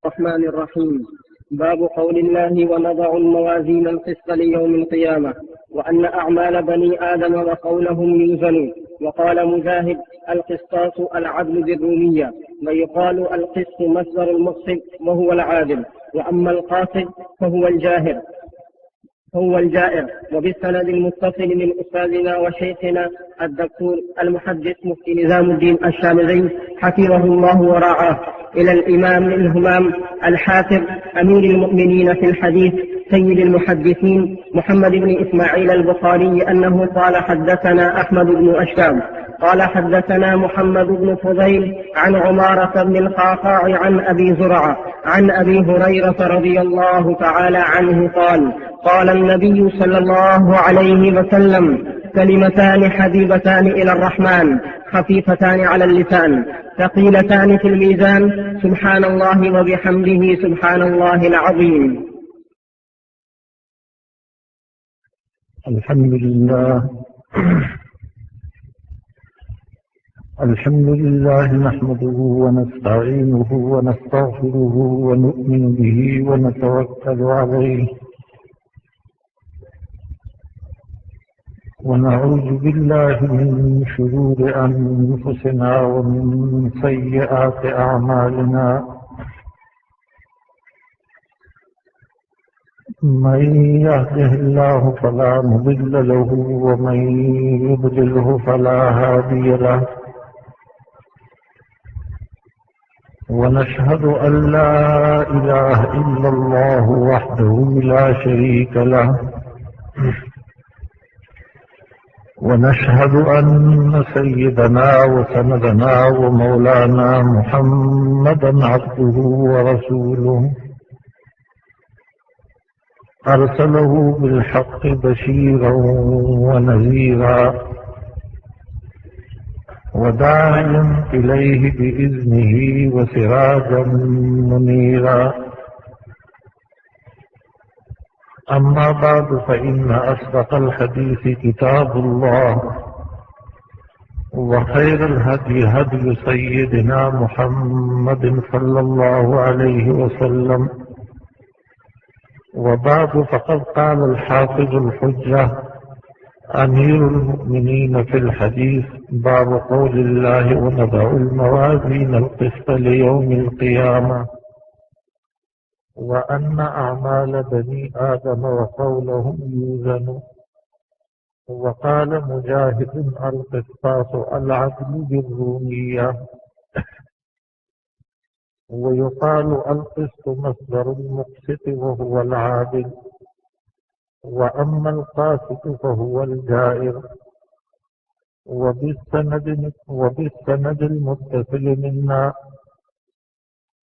الرحمن الرحيم. باب قول الله: ونضع الموازين القسط ليوم القيامة، وأن أعمال بني آدم وقولهم يوزن. وقال مجاهد: القسطاس العدل بالرومية، ويقال القسط مصدر المقسط وهو العادل، وأما القاصد فهو الجائر. وبالسند المتصل من أستاذنا وشيخنا الدكتور المحدث مفتي نظام الدين الشاملي حفظه الله ورعاه إلى الإمام الهمام الحافظ أمير المؤمنين في الحديث سيد المحدثين محمد بن إسماعيل البخاري أنه قال: حدثنا أحمد بن أشام قال حدثنا محمد بن فضيل عن عمارة بن القعقاع عن أبي زرعة عن أبي هريرة رضي الله تعالى عنه قال النبي صلى الله عليه وسلم: كلمتان حبيبتان إلى الرحمن خفيفتان على اللسان ثقيلتان في الميزان، سبحان الله وبحمده سبحان الله العظيم. الحمد لله نحمده ونستعينه ونستغفره ونؤمن به ونتوكل عليه، ونعوذ بالله من شرور أنفسنا ومن سيئات أعمالنا، من يهده الله فلا مضل له ومن يضلله فلا هادي له، ونشهد أن لا إله إلا الله وحده لا شريك له، ونشهد أن سيدنا وسندنا ومولانا محمدا عبده ورسوله، أرسله بالحق بشيرا ونذيرا وداعيا إليه بإذنه وسراجا منيرا. أما بعد، فإن أصدق الحديث كتاب الله، وخير الهدي هدي سيدنا محمد صلى الله عليه وسلم. وبعد، فقد قال الحافظ الحجة أمير المؤمنين في الحديث: باب قول الله: ونضع الموازين القسط ليوم القيامة، وأن أعمال بني آدم وقولهم يوزن. وقال مجاهد: القسطاس العدل بالرومية، ويقال القسط مصدر المقسط وهو العادل، وأما القاسط فهو الجائر. وبالسند المتصل منا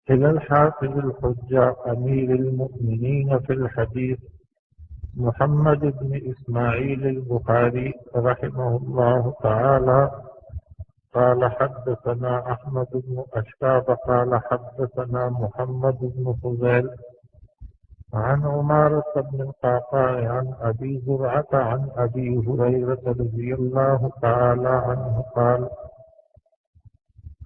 إلى الحافظ الحجة أمير المؤمنين في الحديث محمد بن إسماعيل البخاري رحمه الله تعالى قال: حدثنا أحمد بن أشاب قال حدثنا محمد بن فضيل عن عمارة بن القعقاع عن أبي زرعة عن أبي هريرة رضي الله تعالى عنه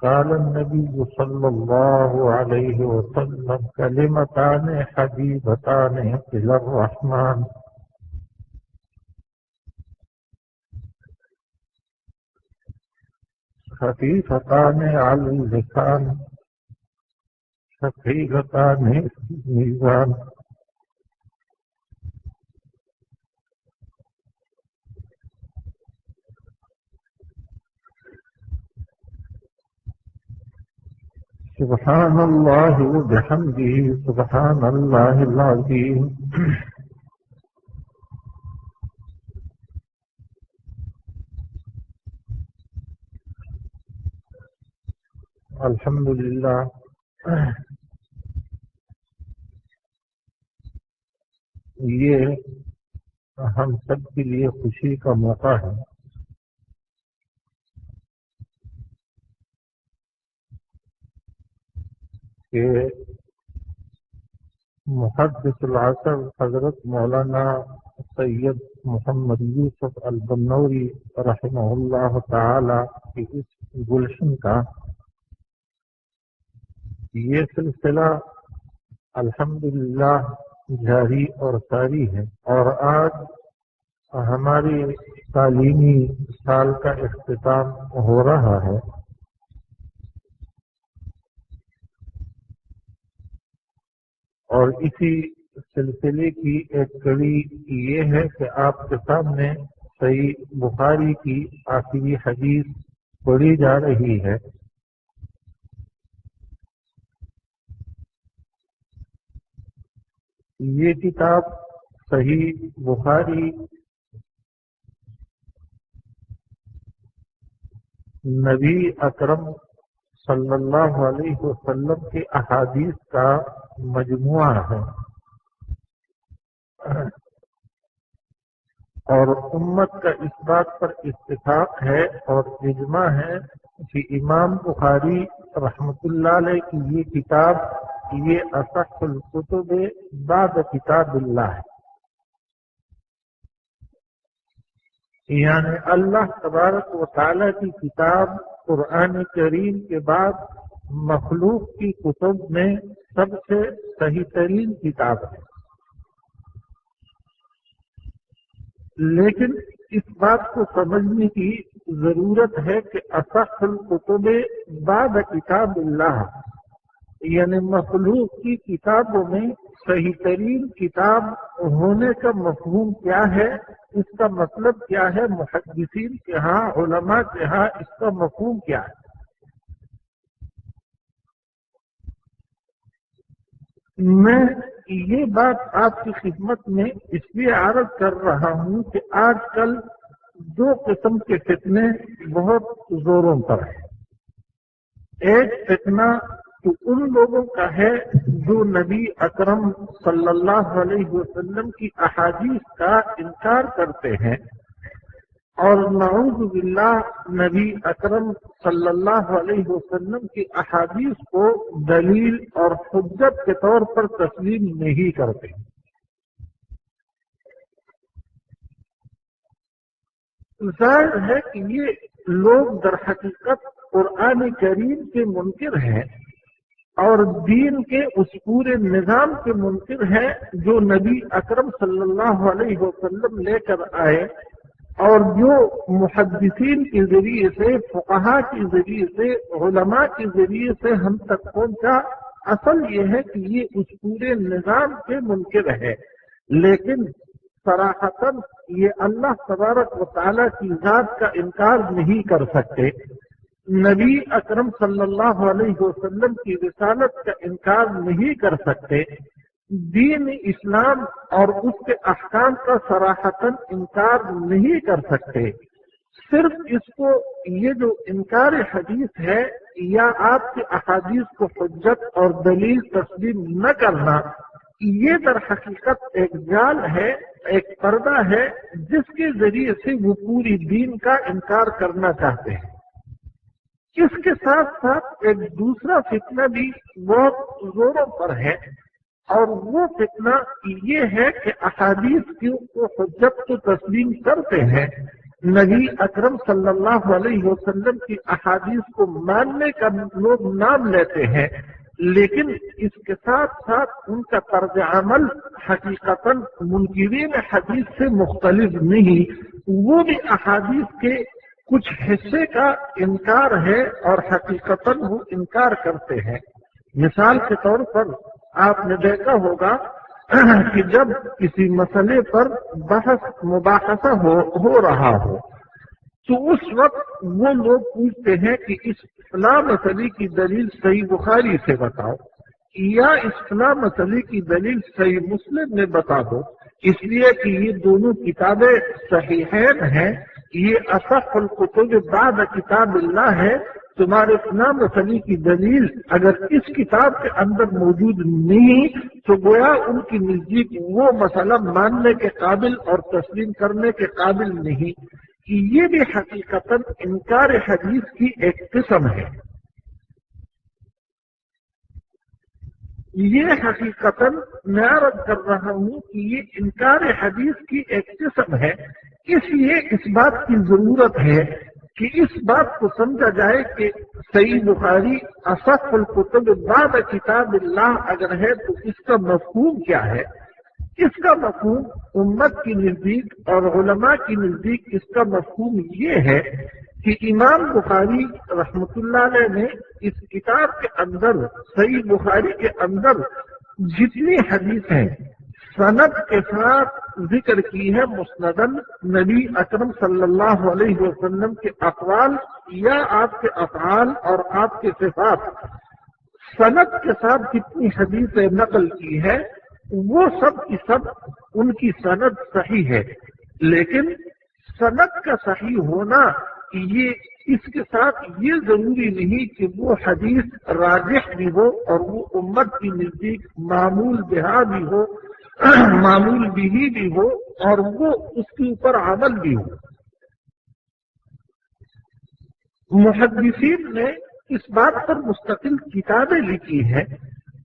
قال النبي صلى الله عليه وسلم: كلمتان حبيبتان إلى الرحمن خفيفتان على اللسان ثقيلتان في الميزان. سبحان الله وبحمده سبحان الله العظيم. الحمد للہ یہ ہم سب کے لیے خوشی کا موقع ہے کہ محدث العصر حضرت مولانا سید محمد یوسف البنوری رحمہ اللہ تعالی کی اس گلشن کا یہ سلسلہ الحمدللہ جاری اور ساری ہے، اور آج ہماری تعلیمی سال کا اختتام ہو رہا ہے، اور اسی سلسلے کی ایک کڑی یہ ہے کہ آپ کے سامنے صحیح بخاری کی آخری حدیث پڑھی جا رہی ہے۔ یہ کتاب صحیح بخاری نبی اکرم صلی اللہ علیہ وسلم کے احادیث کا مجموعہ ہے، اور امت کا اس بات پر اتفاق ہے اور اجماع ہے کہ امام بخاری رحمۃ اللہ علیہ کی یہ کتاب یہ اصح الکتب بعد کتاب اللہ ہے، یعنی اللہ تبارک و تعالی کی کتاب قرآن کریم کے بعد مخلوق کی کتب میں سب سے صحیح ترین کتاب ہے۔ لیکن اس بات کو سمجھنے کی ضرورت ہے کہ اصح الکتب بعد کتاب اللہ، یعنی مخلوق کی کتابوں میں صحیح ترین کتاب ہونے کا مفہوم کیا ہے، اس کا مطلب کیا ہے، محدثین کے ہاں، علماء کے ہاں اس کا مفہوم کیا ہے۔ میں یہ بات آپ کی خدمت میں اس لیے عرض کر رہا ہوں کہ آج کل دو قسم کے فتنے بہت زوروں پر ہیں۔ ایک فتنہ تو ان لوگوں کا ہے جو نبی اکرم صلی اللہ علیہ وسلم کی احادیث کا انکار کرتے ہیں، اور نعوذ باللہ نبی اکرم صلی اللہ علیہ وسلم کی احادیث کو دلیل اور حجت کے طور پر تسلیم نہیں کرتے۔ ظاہر ہے کہ یہ لوگ در حقیقت قرآن کریم کے منکر ہیں اور دین کے اس پورے نظام کے منکر ہیں جو نبی اکرم صلی اللہ علیہ وسلم لے کر آئے، اور جو محدثین کے ذریعے سے، فقہاء کے ذریعے سے، علماء کے ذریعے سے ہم تک پہنچا۔ اصل یہ ہے کہ یہ اس پورے نظام کے منکر ہے، لیکن صراحتاً یہ اللہ تبارک و تعالیٰ کی ذات کا انکار نہیں کر سکتے، نبی اکرم صلی اللہ علیہ وسلم کی رسالت کا انکار نہیں کر سکتے، دین اسلام اور اس کے احکام کا صراحتاً انکار نہیں کر سکتے۔ صرف اس کو یہ جو انکار حدیث ہے یا آپ کے احادیث کو حجت اور دلیل تسلیم نہ کرنا، یہ در حقیقت ایک جال ہے، ایک پردہ ہے جس کے ذریعے سے وہ پوری دین کا انکار کرنا چاہتے ہیں۔ اس کے ساتھ ساتھ ایک دوسرا فتنہ بھی بہت زوروں پر ہے، اور وہ فتنہ یہ ہے کہ احادیث کی وہ حجت کو تسلیم کرتے ہیں، نبی اکرم صلی اللہ علیہ وسلم کی احادیث کو ماننے کا لوگ نام لیتے ہیں، لیکن اس کے ساتھ ساتھ ان کا طرز عمل حقیقتاً منکرین حدیث سے مختلف نہیں، وہ بھی احادیث کے کچھ حصے کا انکار ہے اور حقیقتاً وہ انکار کرتے ہیں۔ مثال کے طور پر آپ نے دیکھا ہوگا کہ جب کسی مسئلے پر بحث مباحثہ ہو رہا ہو تو اس وقت وہ لوگ پوچھتے ہیں کہ اس فلاں مسئلے کی دلیل صحیح بخاری سے بتاؤ، یا اس فلاں مسئلے کی دلیل صحیح مسلم میں بتا دو، اس لیے کہ یہ دونوں کتابیں صحیحین ہیں، یہ اصح الکتب بعد کتاب اللہ ہے، تمہارے فلاں مسئلے کی دلیل اگر اس کتاب کے اندر موجود نہیں تو گویا ان کی نزدیک وہ مسئلہ ماننے کے قابل اور تسلیم کرنے کے قابل نہیں۔ یہ بھی حقیقتاً انکار حدیث کی ایک قسم ہے۔ یہ حقیقتاً میں عرض کر رہا ہوں کہ یہ انکار حدیث کی ایک قسم ہے، اس لیے اس بات کی ضرورت ہے کہ اس بات کو سمجھا جائے کہ صحیح بخاری اصح الکتب بعد کتاب اللہ اگر ہے تو اس کا مفہوم کیا ہے؟ اس کا مفہوم امت کی نزدیک اور علماء کی نزدیک اس کا مفہوم یہ ہے کہ امام بخاری رحمۃ اللہ علیہ نے اس کتاب کے اندر صحیح بخاری کے اندر جتنی حدیث ہیں سند کے ساتھ ذکر کی ہے مسندن نبی اکرم صلی اللہ علیہ وسلم کے اقوال یا آپ کے افعال اور آپ کے صفات، سند کے ساتھ جتنی حدیثیں نقل کی ہے وہ سب کی سب ان کی سند صحیح ہے، لیکن سند کا صحیح ہونا یہ اس کے ساتھ یہ ضروری نہیں کہ وہ حدیث راجح بھی ہو اور وہ امت کی نزدیک معمول بہا بھی ہو، معمول بھی ہو اور وہ اس کے اوپر عمل بھی ہو۔ محدثین نے اس بات پر مستقل کتابیں لکھی ہیں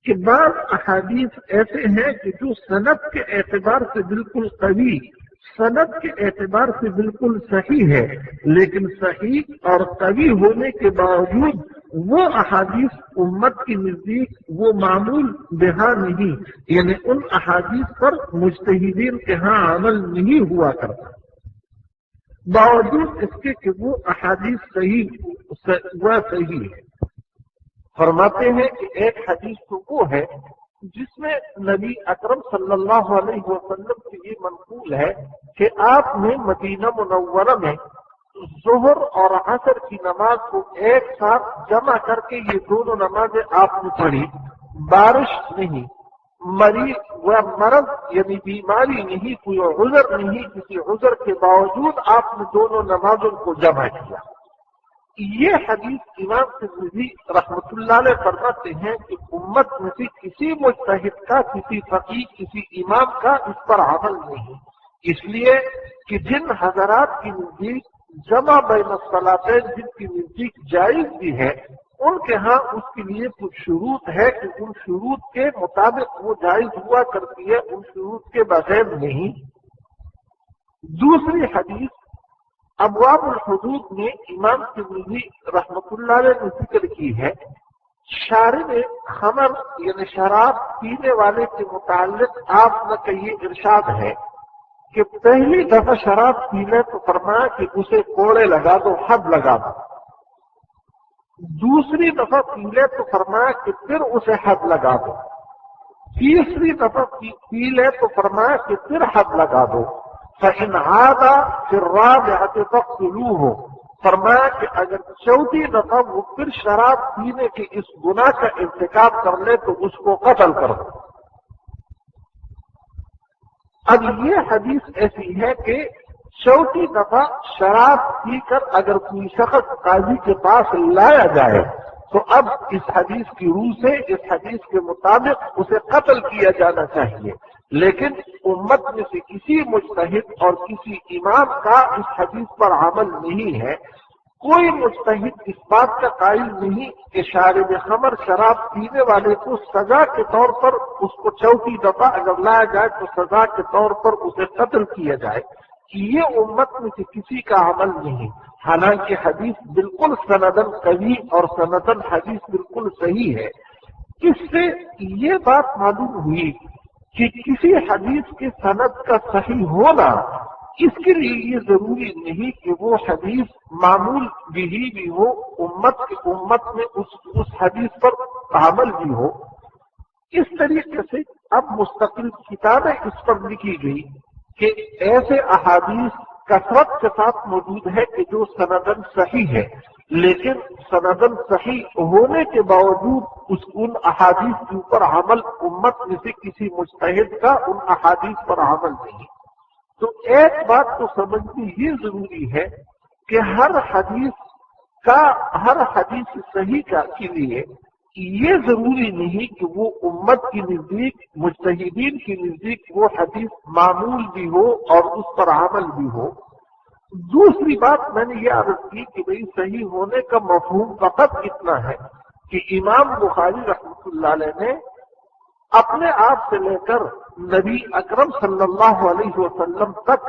کہ بعض احادیث ایسے ہیں کہ جو سند کے اعتبار سے بالکل قوی، سند کے اعتبار سے بالکل صحیح ہے، لیکن صحیح اور قوی ہونے کے باوجود وہ احادیث امت کی نزدیک وہ معمول بہا نہیں، یعنی ان احادیث پر مجتہدین کے ہاں عمل نہیں ہوا کرتا، باوجود اس کے کہ وہ احادیث صحیح ہے۔ فرماتے ہیں کہ ایک حدیث تو وہ ہے جس میں نبی اکرم صلی اللہ علیہ وسلم سے یہ منقول ہے کہ آپ نے مدینہ منورہ میں ظہر اور عصر کی نماز کو ایک ساتھ جمع کر کے یہ دونوں نمازیں آپ نے پڑھی، بارش نہیں، مریض و مرض یعنی بیماری نہیں، کوئی عذر نہیں، کسی عذر کے باوجود آپ نے دونوں نمازوں کو جمع کیا۔ یہ حدیث امام ترمذی رحمۃ اللہ علیہ فرماتے ہیں کہ امت میں سے کسی مجتہد کا، کسی فقیہ، کسی امام کا اس پر عمل نہیں، اس لیے کہ جن حضرات کی نزدیک جمع بین الصلاتین جن کی نزدیک جائز بھی ہے، ان کے ہاں اس کے لیے کچھ شروط ہے کہ ان شروط کے مطابق وہ جائز ہوا کرتی ہے، ان شروط کے بغیر نہیں۔ دوسری حدیث ابواب الحدود میں امام ترمذی رحمۃ اللہ علیہ نے ذکر کی ہے، شارب خمر یعنی شراب پینے والے کے متعلق آپ کا یہ ارشاد ہے کہ پہلی دفعہ شراب پی لے تو فرمایا کہ اسے کوڑے لگا دو، حد لگا دو، دوسری دفعہ پی لے تو فرمایا کہ پھر اسے حد لگا دو، تیسری دفعہ پی لے تو فرمایا کہ پھر حد لگا دو، فإن عاد في الرابعة فاقتلوه، فرمایا کہ اگر چوتھی دفعہ وہ پھر شراب پینے کے اس گناہ کا ارتکاب کر لے تو اس کو قتل کر دو۔ اب یہ حدیث ایسی ہے کہ چوتھی دفعہ شراب پی کر اگر کوئی شخص قاضی کے پاس لایا جائے تو اب اس حدیث کی روح سے، اس حدیث کے مطابق اسے قتل کیا جانا چاہیے، لیکن امت میں سے کسی مجتہد اور کسی امام کا اس حدیث پر عمل نہیں ہے۔ کوئی مجتہد اس بات کا قائل نہیں کہ شارب خمر شراب پینے والے کو سزا کے طور پر اس کو چوتھی دفعہ اگر لایا جائے تو سزا کے طور پر اسے قتل کیا جائے، یہ امت میں سے کسی کا عمل نہیں، حالانکہ حدیث بالکل سندن قوی اور سندن حدیث بالکل صحیح ہے۔ اس سے یہ بات معلوم ہوئی کہ کسی حدیث کے سند کا صحیح ہونا اس کے لیے یہ ضروری نہیں کہ وہ حدیث معمول بھی ہو، امت میں اس حدیث پر عمل بھی ہو۔ اس طریقے سے اب مستقل کتابیں اس پر لکھی گئی کہ ایسے احادیث کثرت کے ساتھ موجود ہے کہ جو سندن صحیح ہے، لیکن سندن صحیح ہونے کے باوجود ان احادیث کے اوپر عمل امت میں سے کسی مجتہد کا ان احادیث پر عمل نہیں۔ تو ایک بات تو سمجھنی یہ ضروری ہے کہ ہر حدیث صحیح کے لیے یہ ضروری نہیں کہ وہ امت کی نزدیک، مجتہدین کی نزدیک وہ حدیث معمول بھی ہو اور اس پر عمل بھی ہو۔ دوسری بات میں نے یہ عرض کی کہ بھئی صحیح ہونے کا مفہوم فقط اتنا ہے کہ امام بخاری رحمۃ اللہ علیہ نے اپنے آپ سے لے کر نبی اکرم صلی اللہ علیہ وسلم تک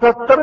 70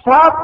7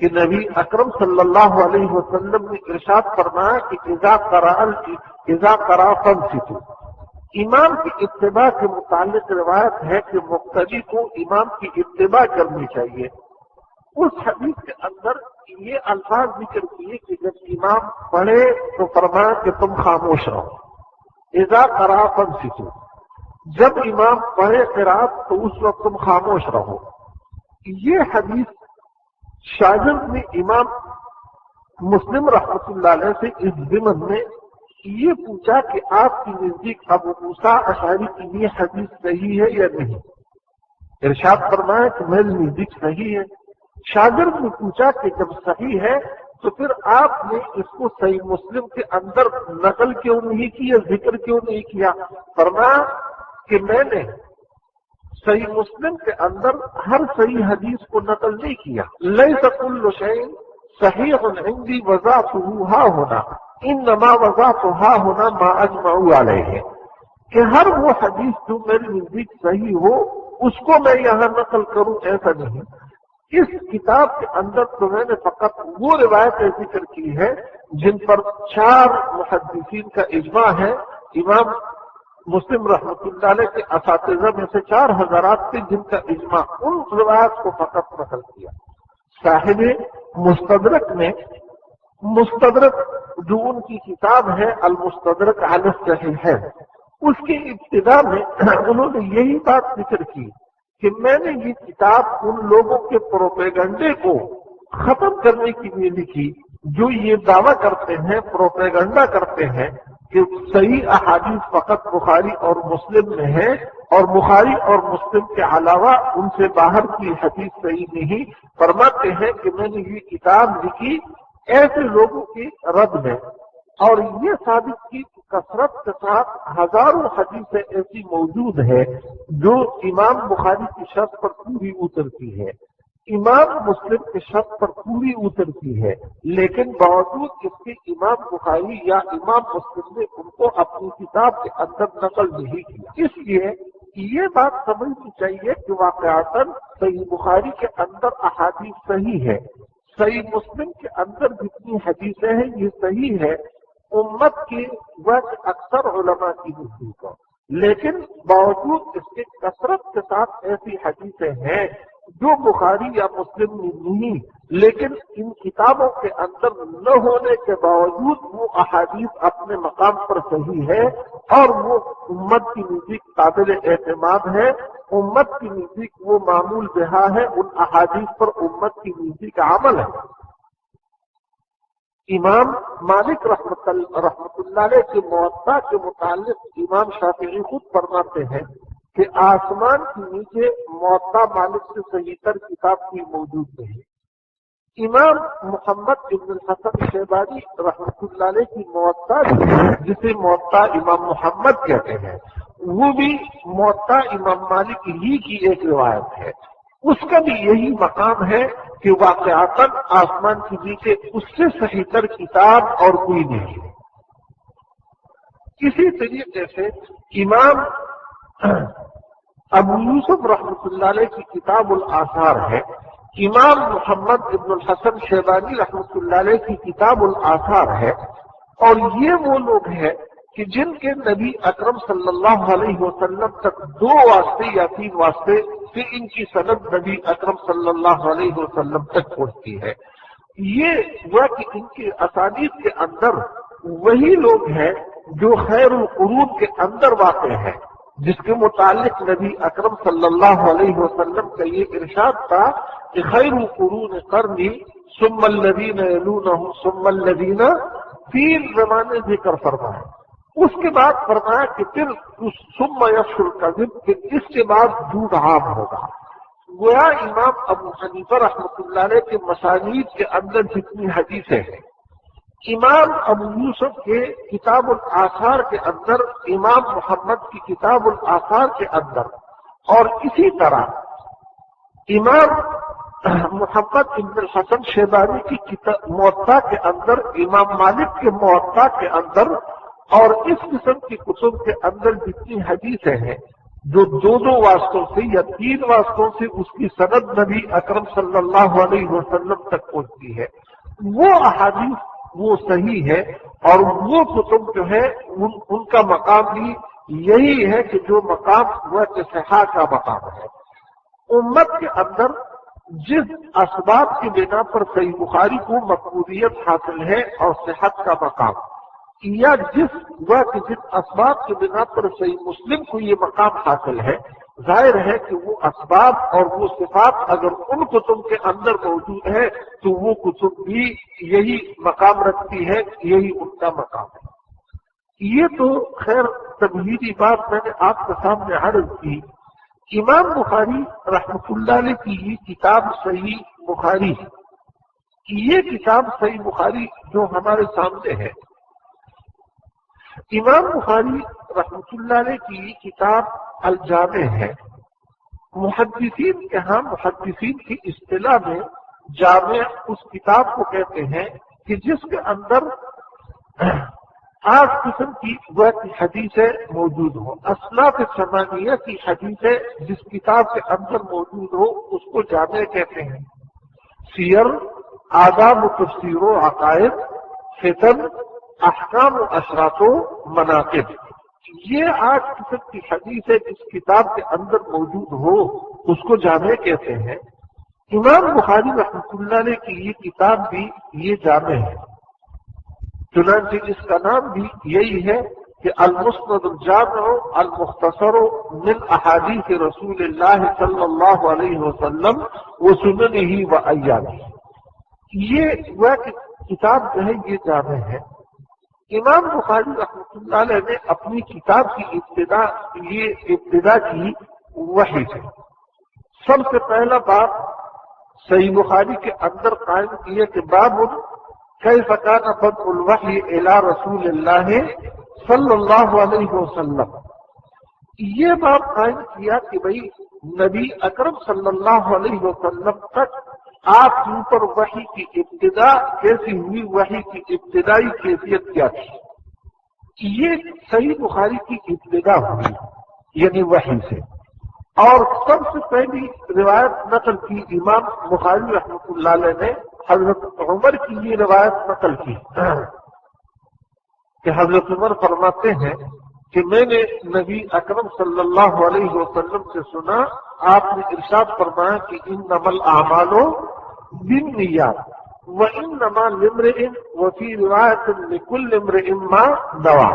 کہ نبی اکرم صلی اللہ علیہ وسلم نے ارشاد فرمایا کہ اذا قرأ فانصتوا۔ امام کی اتباع کے متعلق روایت ہے کہ مقتدی کو امام کی اتباع کرنی چاہیے۔ اس حدیث کے اندر یہ الفاظ ذکر کیے کہ جب امام پڑھے تو فرمایا کہ تم خاموش رہو، اذا قرأ فانصتوا، جب امام پڑھے قرات تو اس وقت تم خاموش رہو۔ یہ حدیث شاگرد نے امام مسلم رحمۃ اللہ علیہ سے اس ضمن میں یہ پوچھا کہ آپ کی نزدیک ابو موسیٰ اشعری کی یہ حدیث صحیح ہے یا نہیں؟ ارشاد فرمایا کہ میرے نزدیک صحیح ہے۔ شاگرد نے پوچھا کہ جب صحیح ہے تو پھر آپ نے اس کو صحیح مسلم کے اندر نقل کیوں نہیں کی، ذکر کیوں نہیں کیا؟ فرمایا کہ میں نے صحیح مسلم کے اندر ہر صحیح حدیث کو نقل نہیں کیا۔ لیس کل شیء صحیح عندی وضعته ہا ہونا انما وضعتها ہونا ما اجمعوا علیہ، کہ ہر وہ حدیث جو میرے نزدیک صحیح ہو اس کو میں یہاں نقل کروں، ایسا نہیں۔ اس کتاب کے اندر تو میں نے فقط وہ روایتیں ذکر کی ہے جن پر 4 محدثین کا اجماع ہے۔ امام مسلم رحمۃ اللہ علیہ کے اساتذہ میں سے 4 حضرات تھے جن کا اجماع، ان روایات کو فقط نقل کیا۔ صاحب مستدرک نے مستدرک جو ان کی کتاب ہے المستدرک علی الصحیحین، اس کی ابتدا میں انہوں نے یہی بات ذکر کی کہ میں نے یہ کتاب ان لوگوں کے پروپیگنڈے کو ختم کرنے کے لیے لکھی جو یہ دعویٰ کرتے ہیں، پروپیگنڈا کرتے ہیں کہ صحیح احادیث فقط بخاری اور مسلم میں ہے اور بخاری اور مسلم کے علاوہ ان سے باہر کی حدیث صحیح نہیں۔ فرماتے ہیں کہ میں نے یہ کتاب لکھی ایسے لوگوں کی رد میں، اور یہ ثابت کی کثرت کے ساتھ ہزاروں حدیثیں ایسی موجود ہے جو امام بخاری کی شرط پر پوری اترتی ہے، امام مسلم کی شرط پر پوری اترتی ہے، لیکن باوجود اس کے امام بخاری یا امام مسلم نے ان کو اپنی کتاب کے اندر نقل نہیں کیا۔ اس لیے یہ بات سمجھنی چاہیے کہ واقعاتاً صحیح بخاری کے اندر احادیث صحیح ہے، صحیح مسلم کے اندر جتنی حدیثیں ہیں یہ صحیح ہے امت کی وجہ اکثر علماء کی نزدیک، لیکن باوجود اس کے کثرت کے ساتھ ایسی حدیثیں ہیں جو بخاری یا مسلم میں نہیں، لیکن ان کتابوں کے اندر نہ ہونے کے باوجود وہ احادیث اپنے مقام پر صحیح ہے اور وہ امت کی نزدیک قابل اعتماد ہے، امت کی نزدیک وہ معمول بہا ہے، ان احادیث پر امت کی نزدیک عمل ہے۔ امام مالک رحمت اللہ علیہ کے موطا کے متعلق امام شافعی خود فرماتے ہیں کہ آسمان کے نیچے موطا مالک سے صحیح تر کتاب کی موجود نہیں۔ امام محمد ابن الحسن شیبانی رحمت اللہ علیہ کی موطا جسے موطا امام محمد کہتے ہیں وہ بھی موطا امام مالک ہی کی ایک روایت ہے، اس کا بھی یہی مقام ہے کہ واقعاتاً آسمان کے نیچے اس سے صحیح تر کتاب اور کوئی نہیں ہے۔ اسی طریقے سے امام ابو یوسف رحمۃ اللہ علیہ کی کتاب الآثار ہے، امام محمد ابن الحسن شیبانی رحمۃ اللہ علیہ کی کتاب الآثار ہے، اور یہ وہ لوگ ہیں کہ جن کے نبی اکرم صلی اللہ علیہ وسلم تک 2 واسطے یا 3 واسطے سے ان کی سند نبی اکرم صلی اللہ علیہ وسلم تک پہنچتی ہے۔ یہ وہ کہ ان کی اسانید کے اندر وہی لوگ ہیں جو خیر القرون کے اندر واقع ہیں، جس کے متعلق نبی اکرم صلی اللہ علیہ وسلم کا یہ ارشاد تھا کہ خیر القرون قرنی ثم الذین یلونہم ثم الذین، 3 زمانے ذکر فرمائے، اس کے بعد فرمایا کہ پھر ثم یفشو الکذب، پھر اس کے بعد جھوٹ عام ہوگا۔ گویا امام ابو حنیفہ رحمۃ اللہ علیہ کے مسانید کے اندر جتنی حدیثیں ہیں، امام ابو یوسف کے کتاب الآثار کے اندر، امام محمد کی کتاب الآثار کے اندر، اور اسی طرح امام محمد ابن الحسن شیبانی کی موطا کے اندر، امام مالک کے موطا کے اندر، اور اس قسم کی کتب کے اندر جتنی حدیثیں ہیں جو دو دو واسطوں سے یا تین واسطوں سے اس کی سند نبی اکرم صلی اللہ علیہ وسلم تک پہنچتی ہے، وہ احادیث وہ صحیح ہے، اور وہ کتب جو ہے ان کا مقام بھی یہی ہے کہ جو مقام وہ صحہ کا مقام ہے۔ امت کے اندر جس اسباب کی بنا پر صحیح بخاری کو مقبولیت حاصل ہے اور صحت کا مقام، یا جس اسباب کی بنا پر صحیح مسلم کو یہ مقام حاصل ہے، ظاہر ہے کہ وہ اسباب اور وہ صفات اگر ان کتب کے اندر موجود ہے تو وہ کتب بھی یہی مقام رکھتی ہے، یہی ان کا مقام ہے۔ یہ تو خیر تمہیدی بات میں نے آپ کے سامنے عرض کی۔ امام بخاری رحمۃ اللہ علیہ کی یہ کتاب صحیح بخاری، یہ کتاب صحیح بخاری جو ہمارے سامنے ہے، امام بخاری رحمۃ اللہ علیہ کی یہ کتاب الجامع ہے۔ محدثین کے ہاں محدثین کی اصطلاح میں جامع اس کتاب کو کہتے ہیں کہ جس کے اندر 8 قسم کی حدیثیں موجود ہو، اصناف ثمانیہ کی حدیثیں جس کتاب کے اندر موجود ہو اس کو جامع کہتے ہیں۔ سیر، آداب و تفسیر و عقائد، فتن، احکام و اشراط و مناقب، یہ 8 قسم کی حدیثیں جس کتاب کے اندر موجود ہو اس کو جامع کہتے ہیں۔ امام بخاری رحمۃ اللہ علیہ کی یہ کتاب بھی یہ جامع ہے، چنانچہ اس کا نام بھی یہی ہے کہ المسند الجامع المختصر من احادیث رسول اللہ صلی اللہ علیہ وسلم وسننہ وایامہ۔ یہ وہ کتاب جو ہے یہ جامع ہے۔ امام بخاری رحمۃ اللہ علیہ نے اپنی کتاب کی ابتدا کی وحی سے۔ سب سے پہلا باب صحیح بخاری کے اندر قائم کیا کہ باب کیف کان بدء الوحی الی رسول اللہ صلی اللہ علیہ وسلم، یہ باب قائم کیا کہ بھئی نبی اکرم صلی اللہ علیہ وسلم تک آپ کے اوپر وحی کی ابتدا کیسی ہوئی، وحی کی ابتدائی کیفیت کیا تھی۔ یہ صحیح بخاری کی ابتدا ہوئی یعنی وحی سے، اور سب سے پہلی روایت نقل کی امام بخاری رحمۃ اللہ علیہ نے حضرت عمر کی یہ روایت نقل کی کہ حضرت عمر فرماتے ہیں کہ میں نے نبی اکرم صلی اللہ علیہ وسلم سے سنا، آپ نے ارشاد فرمایا کہ انما الاعمال بالنیات وانما لامرئ وفی روایت لکل امرئ ما نوى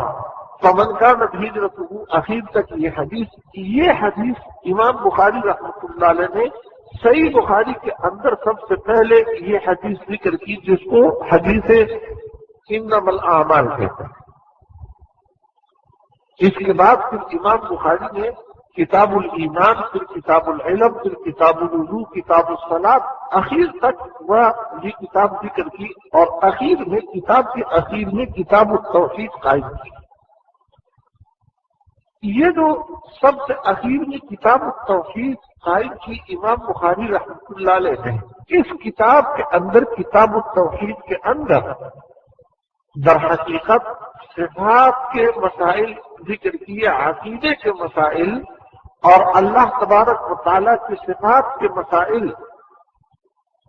فمن كانت ہجرته اخیر تک یہ حدیث امام بخاری رحمۃ اللہ علیہ نے صحیح بخاری کے اندر سب سے پہلے یہ حدیث ذکر کی جس کو حدیث انما الاعمال کہتے ہیں۔ اس کے بعد پھر امام بخاری نے کتاب الایمان، پھر کتاب العلم، پھر کتاب الوضو، کتاب الصلاۃ، اخیر تک وہ یہ کتاب ذکر کی، اور اخیر میں کتاب کے اخیر میں کتاب التوحید قائم کی۔ یہ جو سب سے اخیر میں کتاب التوحید قائم کی امام بخاری رحمۃ اللہ علیہ نے، اس کتاب کے اندر کتاب التوحید کے اندر در حقیقت صفات کے مسائل ذکر کیے، عقیدے کے مسائل اور اللہ تبارک و تعالیٰ کی صفات کے مسائل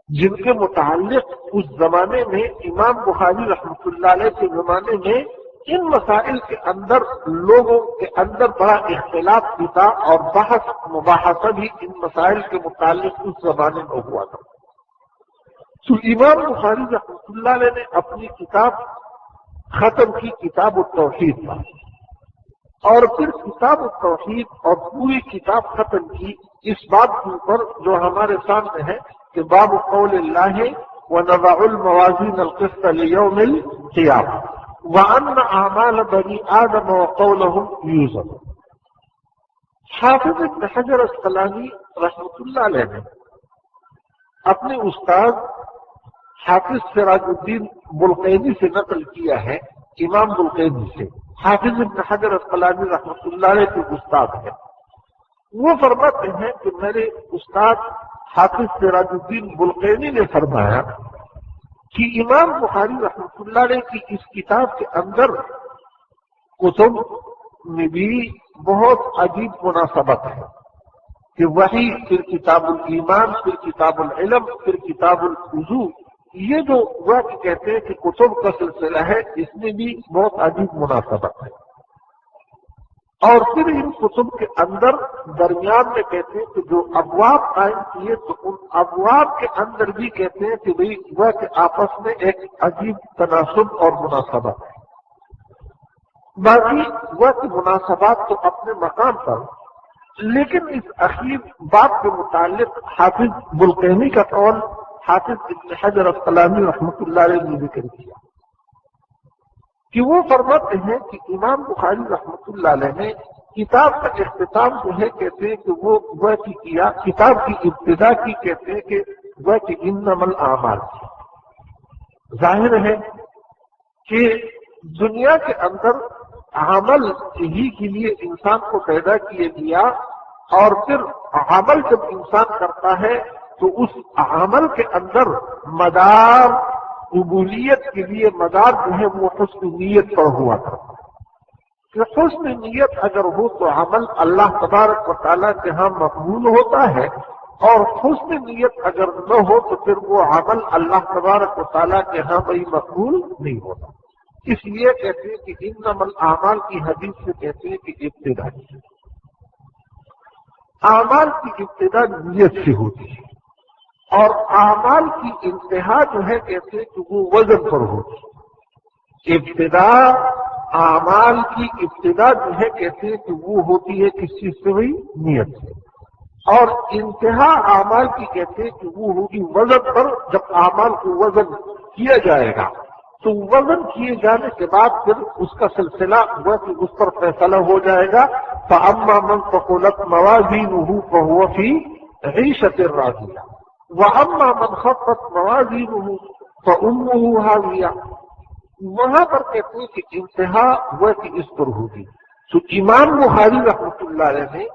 جن کے متعلق اس زمانے میں امام بخاری رحمۃ اللہ علیہ کے زمانے میں ان مسائل کے اندر لوگوں کے اندر بڑا اختلاف بھی تھا، اور بحث مباحثہ بھی ان مسائل کے متعلق اس زمانے میں ہوا تھا۔ تو امام بخاری رحمۃ اللہ علیہ نے اپنی کتاب ختم کی کتاب التوحید پر، اور پھر کتاب التوحید اور پوری کتاب ختم کی اس بات کے اوپر جو ہمارے سامنے ہے کہ باب قول اللہ وَنَضَعُ الْمَوَازِينَ الْقِسْطَ لِيَوْمِ الْقِيَامَةِ وَأَنَّ أَعْمَالَ بَنِي آدَمَ وَقَوْلَهُمْ يُوزَنُ۔ حافظ ابن حجر اسقلانی رحمۃ اللہ علیہ نے اپنے استاد حافظ سراج الدین بلقینی سے نقل کیا ہے، امام بلقینی سے، حافظ ابن حجر اسقلانی رحمۃ اللہ علیہ کے استاد ہے۔ وہ فرماتے ہیں کہ میرے استاد حافظ سراج الدین بلقینی نے فرمایا کہ امام بخاری رحمۃ اللہ علیہ کی اس کتاب کے اندر کتب میں بھی بہت عجیب مناسبت ہے کہ وہی پھر کتاب الایمان، پھر کتاب العلم، پھر کتاب الوضو، یہ جو وقت کہتے ہیں کہ کتب کا سلسلہ ہے، اس میں بھی بہت عجیب مناسبت ہے۔ اور پھر ان کتب کے اندر درمیان میں کہتے ہیں کہ جو ابواب قائم کیے تو ان ابواب کے اندر بھی کہتے ہیں کہ بھئی وہ کہ آپس میں ایک عجیب تناسب اور مناسبت ہے۔ باقی وہ کہ مناسبات تو اپنے مقام پر، لیکن اس اخیر بات کے متعلق حافظ بلقینی کا قول حافظ ابن حجر اسقلانی رحمۃ اللہ علیہ نے ذکر کیا کہ وہ فرماتے ہیں کہ امام بخاری رحمۃ اللہ علیہ نے کتاب کا اختتام جو ہے کہتے ہیں کہ وہ کیا، کتاب کی ابتدا کی کہتے ہیں کہ وہ کہ انما الاعمال، ظاہر ہے کہ دنیا کے اندر عمل ہی کے لیے انسان کو پیدا کیے گیا، اور پھر عمل جب انسان کرتا ہے تو اس عمل کے اندر مدار قبولیت کے لیے مدار جو ہے وہ حسن نیت پر ہوا کرتا ہے کہ حسن نیت اگر ہو تو عمل اللہ تبارک و تعالیٰ کے ہاں مقبول ہوتا ہے، اور حسن نیت اگر نہ ہو تو پھر وہ عمل اللہ تبارک و تعالیٰ کے ہاں بھائی مقبول نہیں ہوتا۔ اس لیے کہتے ہیں کہ انما الاعمال کی حدیث سے کہتے ہیں کہ ابتدا اعمال کی ابتدا نیت سے ہوتی ہے، اور اعمال کی انتہا جو ہے کہتے ہیں کہ وہ وزن پر ہوتی ہے۔ ابتدا اعمال کی ابتدا جو ہے کہتے ہیں کہ وہ ہوتی ہے کس چیز سے ہوئی؟ نیت سے، اور انتہا اعمال کی کہتے ہیں کہ وہ ہوگی وزن پر۔ جب اعمال کو وزن کیا جائے گا تو وزن کیے جانے کے بعد پھر اس کا سلسلہ ہوا کہ اس پر فیصلہ ہو جائے گا، فَأَمَّا مَنْ ثَقُلَتْ مَوَازِينُهُ فَهُوَ فِي عِيشَةٍ رَاضِيَةٍ وَأَمَّا مَنْ خَفَّتْ مَوَازِينُهُ فَأُمُّهُ هَاوِيَةٌ۔ وہاں پر کہتے ہیں کہ انتہا وہ کہ اس پر ہوگی۔ تو امام بخاری رحمۃ اللہ علیہ نے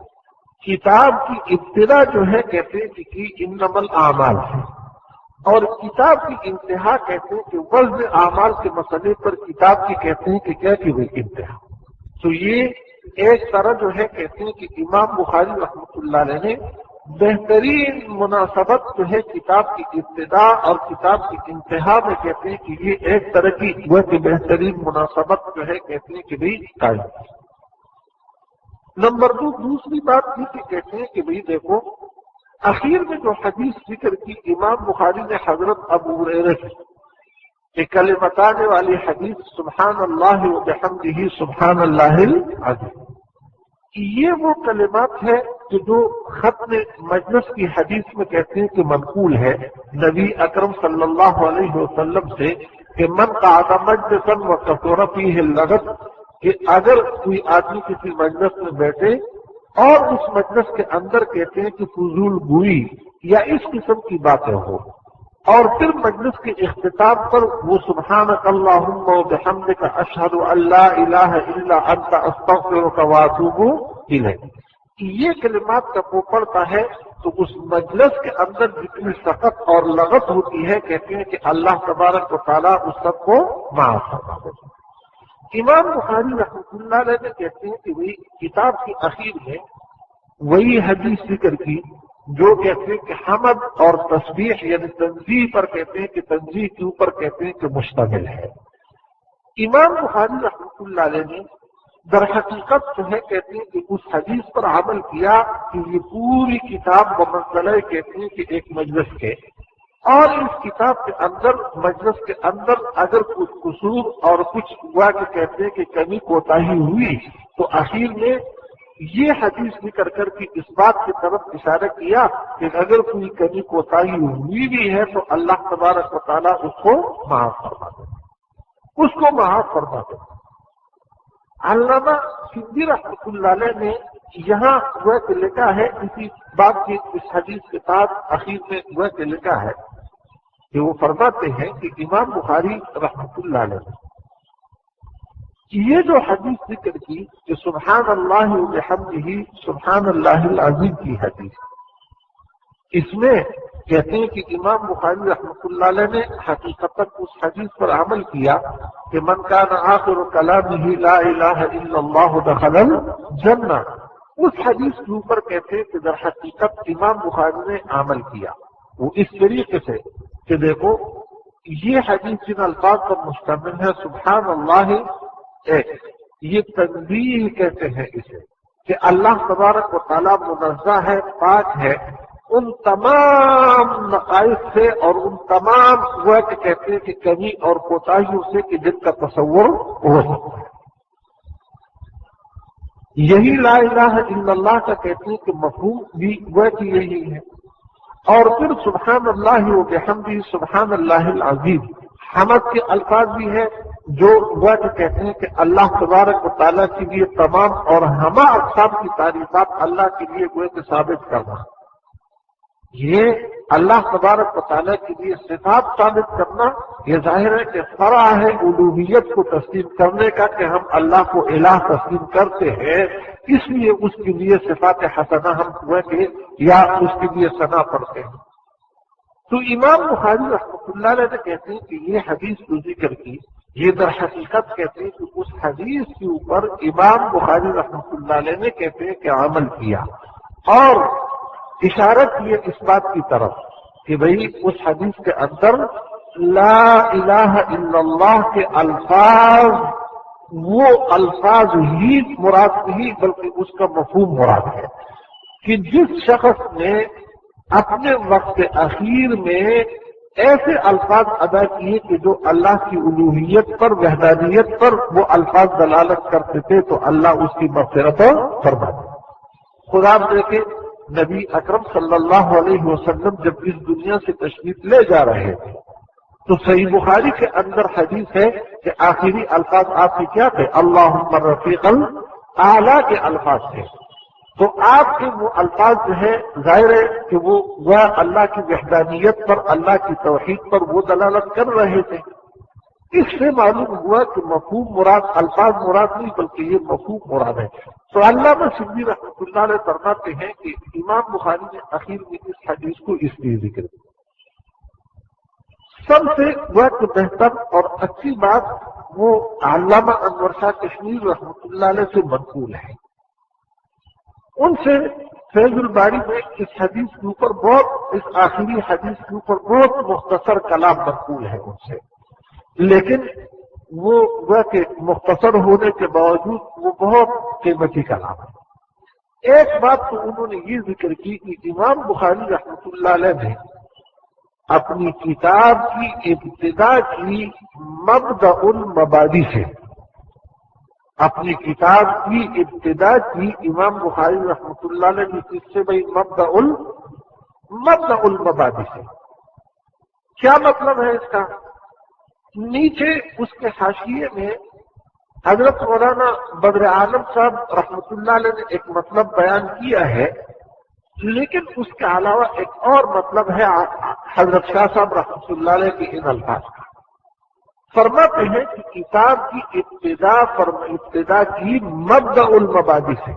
کتاب کی ابتدا جو ہے کہتے ہیں کہ انما الاعمال ہے، اور کتاب کی انتہا کہتے ہیں کہ وزن اعمال کے مسئلے پر کتاب کی کہتے ہیں کہ کیا کی ہوئی انتہا۔ تو یہ ایک طرح جو ہے کہتے ہیں کہ امام بخاری رحمۃ اللہ علیہ نے بہترین مناسبت جو ہے کتاب کی ابتدا اور کتاب کی انتہا میں کہتے ہیں کہ یہ ایک طرح کی وہ کہ بہترین مناسبت جو ہے کہتے ہیں کہ بھئی قائم۔ نمبر 2 دوسری بات یہ کہ کہتے ہیں کہ بھئی دیکھو اخیر میں جو حدیث ذکر کی امام بخاری نے حضرت ابو ہریرہ کی کہ کلمتان والی حدیث سبحان اللہ و بحمدہ سبحان اللہ العظیم، یہ وہ کلمات ہے کہ جو ختم مجلس کی حدیث میں کہتے ہیں کہ منقول ہے نبی اکرم صلی اللہ علیہ وسلم سے کہ من قعد مجلسا وکثر فیہ اللغط، کہ اگر کوئی آدمی کسی مجلس میں بیٹھے اور اس مجلس کے اندر کہتے ہیں کہ فضول گوئی یا اس قسم کی باتیں ہو، اور پھر مجلس کے اختتام پر وہ سبحانک اللہم و بحمدک اشہد ان لا الہ الا انت استغفرک واتوب الیک، یہ کلمات جب وہ پڑھتا ہے تو اس مجلس کے اندر جتنی سخت اور لغت ہوتی ہے کہتے ہیں کہ اللہ تبارک و تعالیٰ اس سب کو معاف فرما دیتا ہے۔ امام بخاری رحمۃ اللہ علیہ نے کہتے ہیں کہ وہی کتاب کی اخیر میں وہی حدیث ذکر کی جو کہتے ہیں کہ حمد اور تسبیح یعنی تنزیہ پر کہتے ہیں کہ تنزیہ کے اوپر کہتے ہیں کہ مشتمل ہے۔ امام بخاری رحمۃ اللہ علیہ نے در حقیقت جو ہے کہتے ہیں کہ اس حدیث پر عمل کیا کہ یہ پوری کتاب بمنزلہ کہتے ہیں کہ ایک مجلس کے، اور اس کتاب کے اندر مجلس کے اندر اگر کچھ قصور اور کچھ ہوا کہ کہتے ہیں کہ کمی کوتاہی ہوئی تو اخیر میں یہ حدیث ذکر کر کے اس بات کی طرف اشارہ کیا کہ اگر کوئی کمی کوتاہی ہوئی بھی ہے تو اللہ تبارک و تعالیٰ اس کو معاف فرما دے، اس کو معاف فرما دے۔ علامہ سندھی رحمۃ اللہ علیہ نے یہاں وہ لکھا ہے اسی بات کی اس حدیث کے ساتھ اخیر میں وہ لکھا ہے کہ وہ فرماتے ہیں کہ امام بخاری رحمۃ اللہ علیہ نے یہ جو حدیث ذکر کی کہ سبحان اللہ وبحمدہ سبحان اللہ العظیم کی حدیث، اس میں کہتے ہیں کہ امام بخاری رحمۃ اللہ علیہ نے حقیقت اس حدیث پر عمل کیا کہ من کان آخر کلامہ لا الہ الا اللہ دخل الجنہ. اس حدیث کے اوپر کہتے ہیں کہ در حقیقت امام بخاری نے عمل کیا وہ اس طریقے سے کہ دیکھو یہ حدیث جن الفاظ پر مشتمل ہے سبحان اللہ ایک، یہ تنزیہ کہتے ہیں اسے کہ اللہ تبارک و تعالیٰ منزہ ہے، پاک ہے ان تمام نقائص سے اور ان تمام وہ کہتے ہیں کہ کمی اور کوتاہیوں سے کہ جن کا تصور ہو سکتا ہے. یہی لا الہ الا اللہ کا کہتے ہیں کہ مفہوم بھی وہ کہ یہی ہے. اور پھر سبحان اللہ و بحمدہ سبحان اللہ العظیم، حمد کے الفاظ بھی ہیں جو وہ کہتے ہیں کہ اللہ تبارک و تعالیٰ کے لیے تمام اور ہمہ اقسام کی تعریفات اللہ کے لیے وہ کہ ثابت کرنا. یہ اللہ تبارک و تعالیٰ کے لیے صفات ثابت کرنا یہ ظاہر ہے کہ فرع ہے الوہیت کو تسلیم کرنے کا کہ ہم اللہ کو الہ تسلیم کرتے ہیں، اس لیے اس کے لیے صفات حسنہ ہم وہ کہ یا اس کے لیے ثنا پڑھتے ہیں. تو امام بخاری رحمۃ اللہ علیہ نے کہتے ہیں کہ یہ حدیث جو ذکر کی یہ در حقیقت کہتے ہیں کہ اس حدیث کے اوپر امام بخاری رحمۃ اللہ علیہ نے کہتے ہیں کہ عمل کیا اور اشارت کی اس بات کی طرف کہ بھئی اس حدیث کے اندر لا الہ الا اللہ کے الفاظ وہ الفاظ ہی مراد نہیں بلکہ اس کا مفہوم مراد ہے کہ جس شخص نے اپنے وقت اخیر میں ایسے الفاظ ادا کیے کہ جو اللہ کی الوہیت پر وحدانیت پر وہ الفاظ دلالت کرتے تھے تو اللہ اس کی مغفرت فرما دے. خدا دیکھے نبی اکرم صلی اللہ علیہ وسلم جب اس دنیا سے تشریف لے جا رہے تھے تو صحیح بخاری کے اندر حدیث ہے کہ آخری الفاظ آپ کے کیا تھے؟ اللہم رفیق الاعلیٰ کے الفاظ تھے. تو آپ کے وہ الفاظ جو ہے ظاہر ہے کہ وہ اللہ کی وحدانیت پر اللہ کی توحید پر وہ دلالت کر رہے تھے. اس سے معلوم ہوا کہ مفہوم مراد الفاظ مراد نہیں بلکہ یہ مفہوم مراد ہے. تو علامہ شبلی رحمۃ اللہ علیہ فرماتے ہیں کہ امام بخاری نے اخیر میں اس حدیث کو اس لیے ذکر کیا. سب سے وقت بہتر اور اچھی بات وہ علامہ انور شاہ کشمیر رحمۃ اللہ علیہ سے منقول ہے. ان سے فیض الباری میں اس حدیث کے اوپر بہت اس آخری حدیث کے اوپر بہت مختصر کلام منقول ہے ان سے، لیکن وہ کہ مختصر ہونے کے باوجود وہ بہت قیمتی کلام ہے. ایک بات تو انہوں نے یہ ذکر کی کہ امام بخاری رحمۃ اللہ علیہ نے اپنی کتاب کی ابتدا کی مبدأ المبادی سے، اپنی کتاب کی ابتدا کی امام بخاری رحمۃ اللہ علیہ نے کس سے بھائی مبدأ المبادی سے. کیا مطلب ہے اس کا؟ نیچے اس کے حاشیے میں حضرت مولانا بدر عالم صاحب رحمۃ اللہ علیہ نے ایک مطلب بیان کیا ہے، لیکن اس کے علاوہ ایک اور مطلب ہے حضرت شاہ صاحب رحمۃ اللہ علیہ کے ان الفاظ کا. فرماتے ہیں کہ کتاب کی ابتدا کی مبدأ المبادی سے.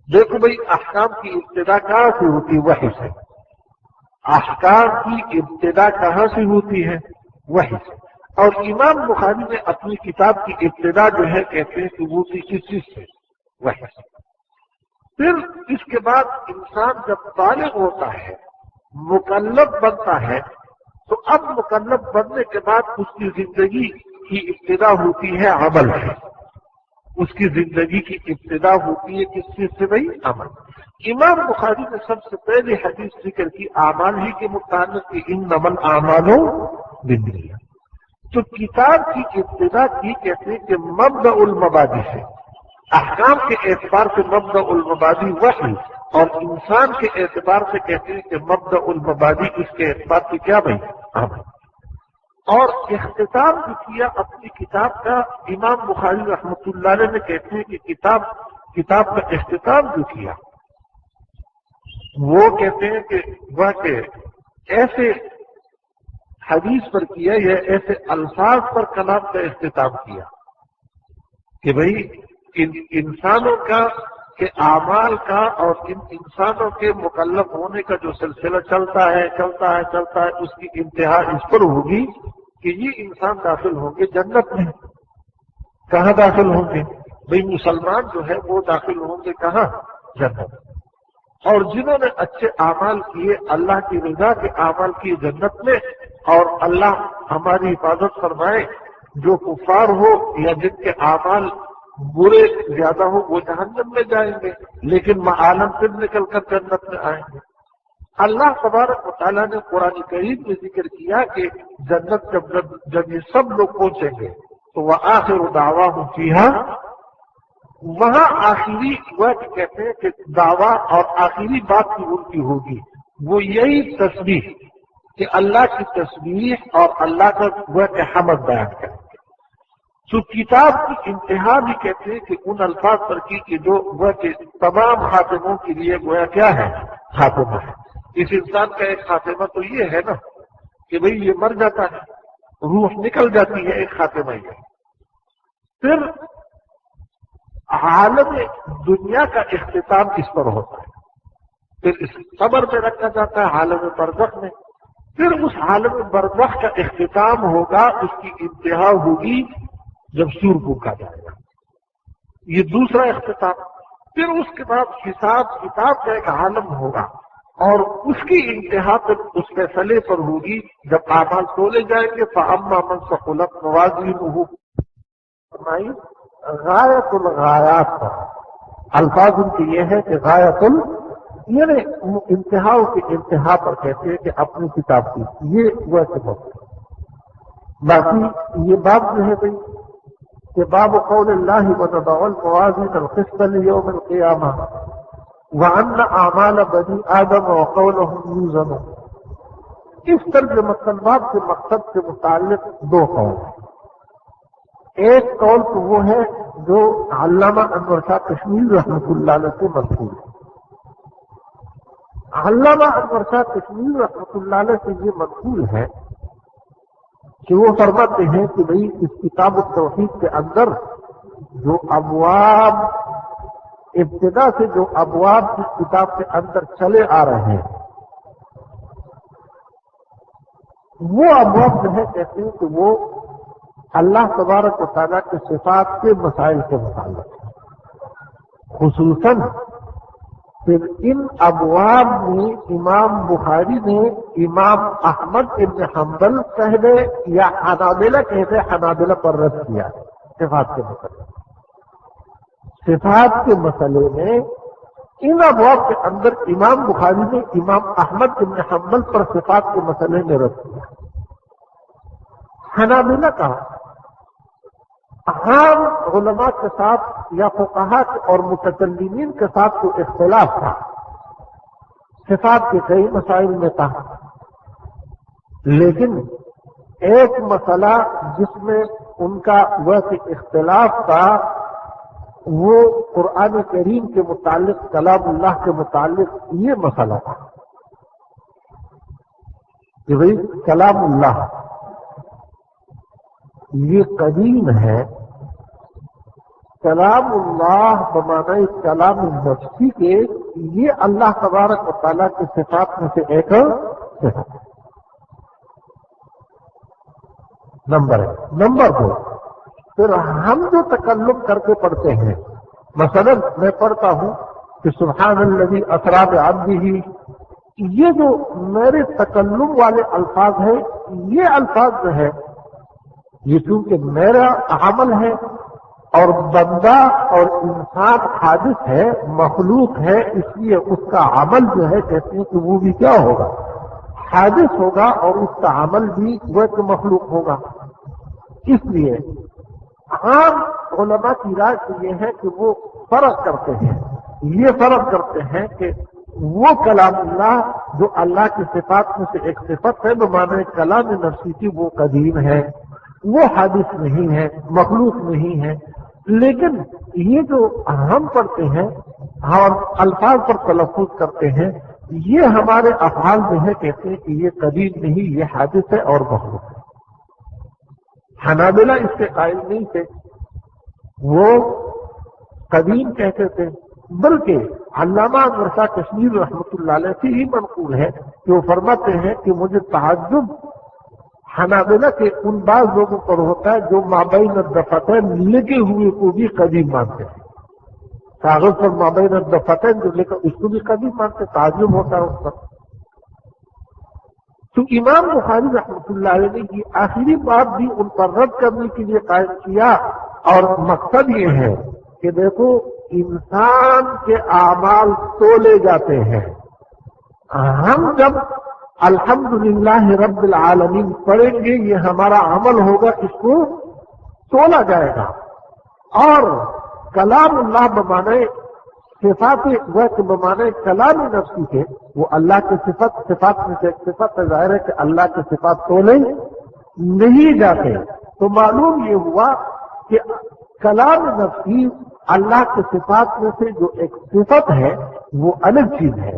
دیکھو بھئی احکام کی ابتدا کہاں سے ہوتی ہے؟ وحی سے. احکام کی ابتدا کہاں سے ہوتی ہے؟ وحی سے. اور امام بخاری نے اپنی کتاب کی ابتدا جو ہے کہتے ہیں کہ وہ کس چیز سے؟ وحی سے. پھر اس کے بعد انسان جب بالغ ہوتا ہے مکلف بنتا ہے تو اب مکلف بننے کے بعد اس کی زندگی کی ابتدا ہوتی ہے عمل سے. اس کی زندگی کی ابتدا ہوتی ہے کس چیز سے بھائی؟ عمل. امام بخاری نے سب سے پہلے حدیث ذکر کی اعمال ہی کے متعلق کہ انما الاعمال بالنیات. تو کتاب کی ابتدا کی کہتے ہیں کہ مبدأ المبادی سے. احکام کے اعتبار سے مبدأ المبادی وحی اور انسان کے اعتبار سے کہتے ہیں کہ مبدأ المبادی اس کے اعتبار سے کیا بھائی؟ عمل. اور اختتام جو کیا اپنی کتاب کا امام بخاری رحمۃ اللہ علیہ نے کہتے ہیں کہ کتاب کا اختتام جو کیا وہ کہتے ہیں کہ وہ کہ ایسے حدیث پر کیا یا ایسے الفاظ پر کلام کا اختتام کیا کہ بھئی انسانوں کا کہ اعمال کا اور ان انسانوں کے مکلف ہونے کا جو سلسلہ چلتا ہے اس کی انتہا اس پر ہوگی کہ یہ انسان داخل ہوں گے جنت میں۔ کہاں داخل ہوں گے؟ بھئی مسلمان جو ہے وہ داخل ہوں گے کہاں؟ جنت۔ اور جنہوں نے اچھے اعمال کیے، اللہ کی رضا کے اعمال کیے جنت میں، اور اللہ ہماری حفاظت فرمائے جو کفار ہو یا جن کے اعمال برے زیادہ ہو وہ جہنم میں جائیں گے، لیکن معالم پھر نکل کر جنت میں آئیں گے۔ اللہ تبارک و تعالیٰ نے قرآن کریم میں ذکر کیا کہ جنت جب یہ سب لوگ پہنچیں گے تو وآخر دعواہم فیہا، وہاں آخری وہ کہتے ہیں کہ دعویٰ اور آخری بات کی ان کی ہوگی وہ یہی تسبیح کہ اللہ کی تسبیح اور اللہ کا وہ کہ حمد بیان کریں گے۔ تو کتاب کی انتہا بھی کہتے ہیں کہ ان الفاظ پر کی کہ جو وہ کہ تمام خاتموں کے لیے گویا کیا ہے؟ خاتمہ ہے۔ اس انسان کا ایک خاتمہ تو یہ ہے نا کہ بھئی یہ مر جاتا ہے، روح نکل جاتی ہے، ایک خاتمہ یہ۔ پھر عالم دنیا کا اختتام اس پر ہوتا ہے، پھر اس قبر میں رکھا جاتا ہے عالم برزخ میں، پھر اس عالم برزخ کا اختتام ہوگا، اس کی انتہا ہوگی جب سور پھونکا جائے گا، یہ دوسرا اختتام۔ پھر اس کے بعد حساب کتاب کا ایک عالم ہوگا اور اس کی انتہا پھر اس فیصلے پر ہوگی جب اعمال تولے جائیں گے۔ فَأَمَّا مَنْ ثَقُلَتْ مَوَازِينُهُ، غایت الغایات پر الفاظ ان کی یہ ہے کہ غایت یعنی انتہاؤں کی انتہا پر کہتے ہیں کہ اپنی کتاب کی یہ ویسے بہت۔ باقی یہ باب جو ہے بھائی کہ باب قول اللہ وَنَضَعُ الْمَوَازِينَ الْقِسْطَ لِيَوْمِ الْقِيَامَةِ وَأَنَّ أَعْمَالَ بَنِي آدَمَ وَقَوْلَهُمْ يُوزَنُ۔ اس ترجمہ الباب کے مقصد سے متعلق دو قول ہیں۔ ایک قول تو وہ ہے جو علامہ انور شاہ کشمیری رحمۃ اللہ علیہ سے منقول ہے۔ علامہ انور شاہ کشمیری رحمۃ اللہ علیہ سے یہ منقول ہے کہ وہ فرماتے ہیں کہ بھئی اس کتاب التوحید کے اندر جو ابواب ابتدا سے جو ابواب اس کتاب کے اندر چلے آ رہے ہیں وہ ابواب جو ہے کہتے ہیں کہ وہ اللہ تبارک و تعالیٰ کے صفات کے مسائل کے متعلق ہے۔ خصوصاً پھر ان ابواب میں امام بخاری نے امام احمد ابن حنبل کہتے یا حنابلہ کہتے حنابلہ پر رد کیا صفات کے مسئلے۔ صفات کے مسئلے میں ان ابواب کے اندر امام بخاری نے امام احمد ابن حنبل پر صفات کے مسئلے میں رد کیا۔ حنابلہ کا عام علماء کے ساتھ یا فقہاء اور متکلمین کے ساتھ کوئی اختلاف تھا، صفات کے کئی مسائل میں تھا، لیکن ایک مسئلہ جس میں ان کا ویسے اختلاف تھا وہ قرآن کریم کے متعلق کلام اللہ کے متعلق یہ مسئلہ تھا کہ بھئی کلام اللہ یہ قدیم ہے، کلام اللہ بمعنی کلام نفسی کے یہ اللہ تبارک و تعالیٰ کی صفات میں سے ایک صفت ہے۔ نمبر 2، پھر ہم جو تکلم کر کے پڑھتے ہیں، مثلا میں پڑھتا ہوں کہ سبحان الذی اسری بعبدہ، یہ جو میرے تکلم والے الفاظ ہیں یہ الفاظ جو ہے یہ چونکہ میرا عمل ہے اور بندہ اور انسان حادث ہے، مخلوق ہے، اس لیے اس کا عمل جو ہے کہتے ہیں کہ وہ بھی کیا ہوگا؟ حادث ہوگا، اور اس کا عمل بھی وہ تو مخلوق ہوگا۔ اس لیے عام علماء کی رائے سے یہ ہے کہ وہ فرق کرتے ہیں، یہ فرق کرتے ہیں کہ وہ کلام اللہ جو اللہ کی صفات میں سے ایک صفت ہے بمعنی کلام نفسی کی وہ قدیم ہے، وہ حادث نہیں ہے، مخلوق نہیں ہے، لیکن یہ جو ہم پڑھتے ہیں اور الفاظ پر تلفظ کرتے ہیں یہ ہمارے افعال جو ہے کہتے ہیں کہ یہ قدیم نہیں، یہ حادث ہے اور مخلوق ہے۔ حنابلہ اس کے قائل نہیں تھے، وہ قدیم کہتے تھے، بلکہ علامہ مرزا کشمیر رحمۃ اللہ علیہ سے ہی منقول ہے کہ وہ فرماتے ہیں کہ مجھے تعجب حنابلہ کے ان بعض لوگوں پر ہوتا ہے جو مابین الدفتین لگے ہوئے کو بھی قدیم مانتے ہیں. کاغذ پر مابین الدفتین جو لے کر اس کو بھی قدیم مانتے, تعجب ہوتا ہے اس پر. تو امام بخاری رحمۃ اللہ علیہ نے یہ آخری بات بھی ان پر رد کرنے کے لیے قائم کیا, اور مقصد یہ ہے کہ دیکھو انسان کے اعمال تولے جاتے ہیں. ہم جب الحمدللہ رب العالمین پڑھیں گے یہ ہمارا عمل ہوگا, اس کو تولا جائے گا. اور کلام اللہ بمانے صفات وقت بمانے کلام نفسی کے, وہ اللہ کے صفات میں سے ایک صفت ظاہر ہے کہ اللہ کے صفات تولے نہیں جاتے. تو معلوم یہ ہوا کہ کلام نفسی اللہ کے صفات میں سے جو ایک صفت ہے وہ الگ چیز ہے,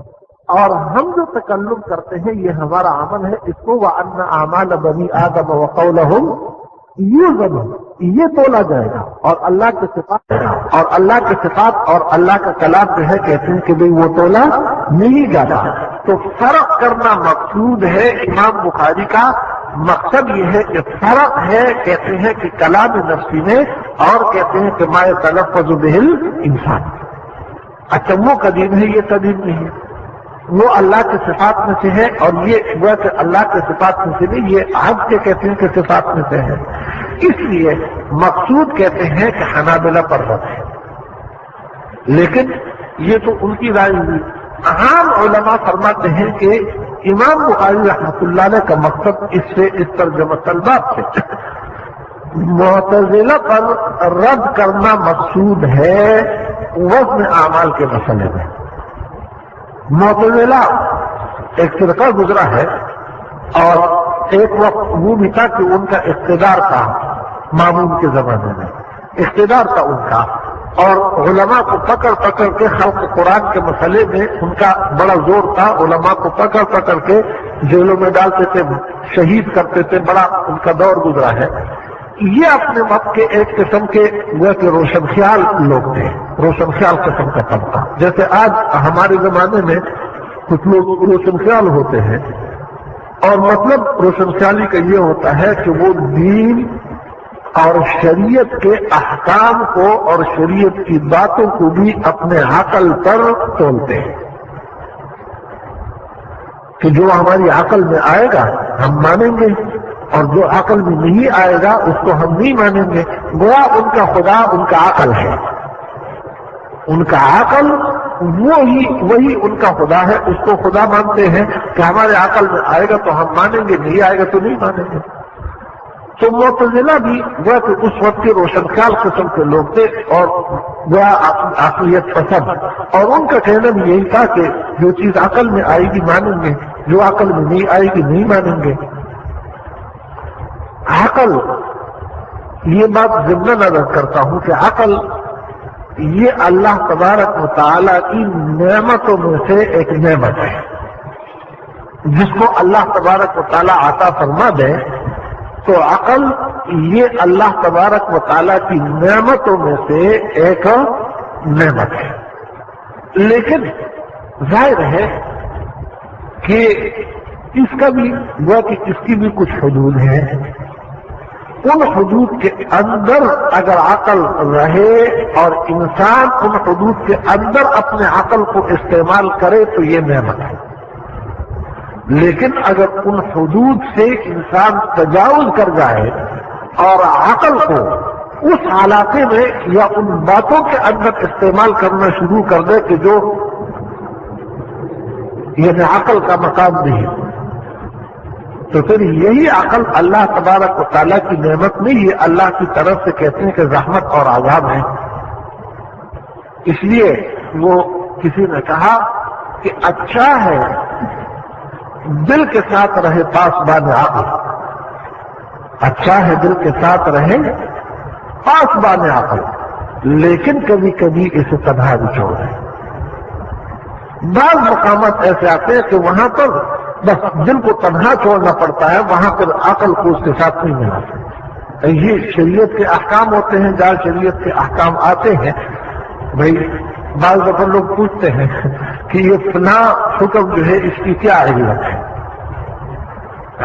اور ہم جو تکلم کرتے ہیں یہ ہمارا عمل ہے. اس کو وَأَنَّ أَعْمَالَ بَنِي آدَمَ وَقَوْلَهُمْ یوزن, یہ تولا جائے گا. اور اللہ کے صفات اور اللہ کا کلام جو ہے کہتے ہیں کہ بھئی وہ تولا نہیں جاتا. تو فرق کرنا مقصود ہے امام بخاری کا. مقصد یہ ہے کہ فرق ہے, کہتے ہیں کہ کلام نفسی میں, اور کہتے ہیں کہ ما یتلفظ بہ الانسان. اچھا وہ قدیم ہے, یہ قدیم نہیں ہے. وہ اللہ کے صفات میں سے ہے, اور یہ وہ کہ اللہ کے صفات میں سے نہیں, یہ حد کے کہتے ہیں کہ صفات میں سے ہے. اس لیے مقصود کہتے ہیں کہ حنابلہ پر رد ہے. لیکن یہ تو ان کی رائے ہوئی. عام علماء فرماتے ہیں کہ امام بخاری رحمۃ اللہ علیہ کا مقصد اس سے اس ترجمہ طلبات سے معتزلہ پر رد کرنا مقصود ہے وزن اعمال کے مسئلے میں. معتزلہ ایک فرقہ گزرا ہے, اور ایک وقت وہ بھی تھا کہ ان کا اقتدار تھا. مامون کے زمانے میں اقتدار تھا ان کا, اور علماء کو پکڑ پکڑ کے خلق قرآن کے مسئلے میں ان کا بڑا زور تھا. علماء کو پکڑ پکڑ کے جیلوں میں ڈالتے تھے, شہید کرتے تھے. بڑا ان کا دور گزرا ہے. یہ اپنے وقت کے ایک قسم کے وہ کہ روشن خیال لوگ تھے, روشن خیال قسم کا طبقہ. جیسے آج ہمارے زمانے میں کچھ لوگ روشن خیال ہوتے ہیں, اور مطلب روشن خیالی کا یہ ہوتا ہے کہ وہ دین اور شریعت کے احکام کو اور شریعت کی باتوں کو بھی اپنے عقل پر تولتے ہیں, کہ جو ہماری عقل میں آئے گا ہم مانیں گے, اور جو عقل میں نہیں آئے گا اس کو ہم نہیں مانیں گے. گویا ان کا خدا ان کا عقل ہے, ان کا عقل وہی ان کا خدا ہے. اس کو خدا مانتے ہیں کہ ہمارے عقل میں آئے گا تو ہم مانیں گے, نہیں آئے گا تو نہیں مانیں گے. تو معتزلہ بھی وہ کہ اس وقت کے روشن خیال قسم کے لوگ تھے, اور وہ عقلیت پسند, اور ان کا کہنا بھی یہی تھا کہ جو چیز عقل میں آئے گی مانیں گے, جو عقل میں نہیں آئے گی نہیں مانیں گے. عقل, یہ بات ضمن نظر کرتا ہوں کہ عقل یہ اللہ تبارک و تعالیٰ کی نعمتوں میں سے ایک نعمت ہے. جس کو اللہ تبارک و تعالیٰ عطا فرما دے تو عقل یہ اللہ تبارک و تعالیٰ کی نعمتوں میں سے ایک نعمت ہے. لیکن ظاہر ہے کہ اس کا بھی وہ کہ اس کی بھی کچھ حدود ہیں. ان حدود کے اندر اگر عقل رہے اور انسان ان حدود کے اندر اپنے عقل کو استعمال کرے تو یہ نعمت ہے. لیکن اگر ان حدود سے انسان تجاوز کر جائے اور عقل کو اس علاقے میں یا ان باتوں کے اندر استعمال کرنا شروع کر دے کہ جو یعنی عقل کا مقام نہیں, تو پھر یہی عقل اللہ تبارک و تعالیٰ کی نعمت نہیں, یہ اللہ کی طرف سے کہتے ہیں کہ رحمت اور عذاب ہے. اس لیے وہ کسی نے کہا کہ اچھا ہے دل کے ساتھ رہے پاسبان عقل, اچھا ہے دل کے ساتھ رہے پاسبان عقل, لیکن کبھی کبھی اسے تنہا بھی چھوڑ دیں. بعض مقامات ایسے آتے ہیں کہ وہاں پر بس دل کو تنہا چھوڑنا پڑتا ہے, وہاں پر عقل کو اس کے ساتھ نہیں ملا سکتا. یہ شریعت کے احکام ہوتے ہیں, جہاں شریعت کے احکام آتے ہیں بھائی بعض دفعہ لوگ پوچھتے ہیں کہ یہ فلاں حکم جو ہے اس کی کیا علت ہے؟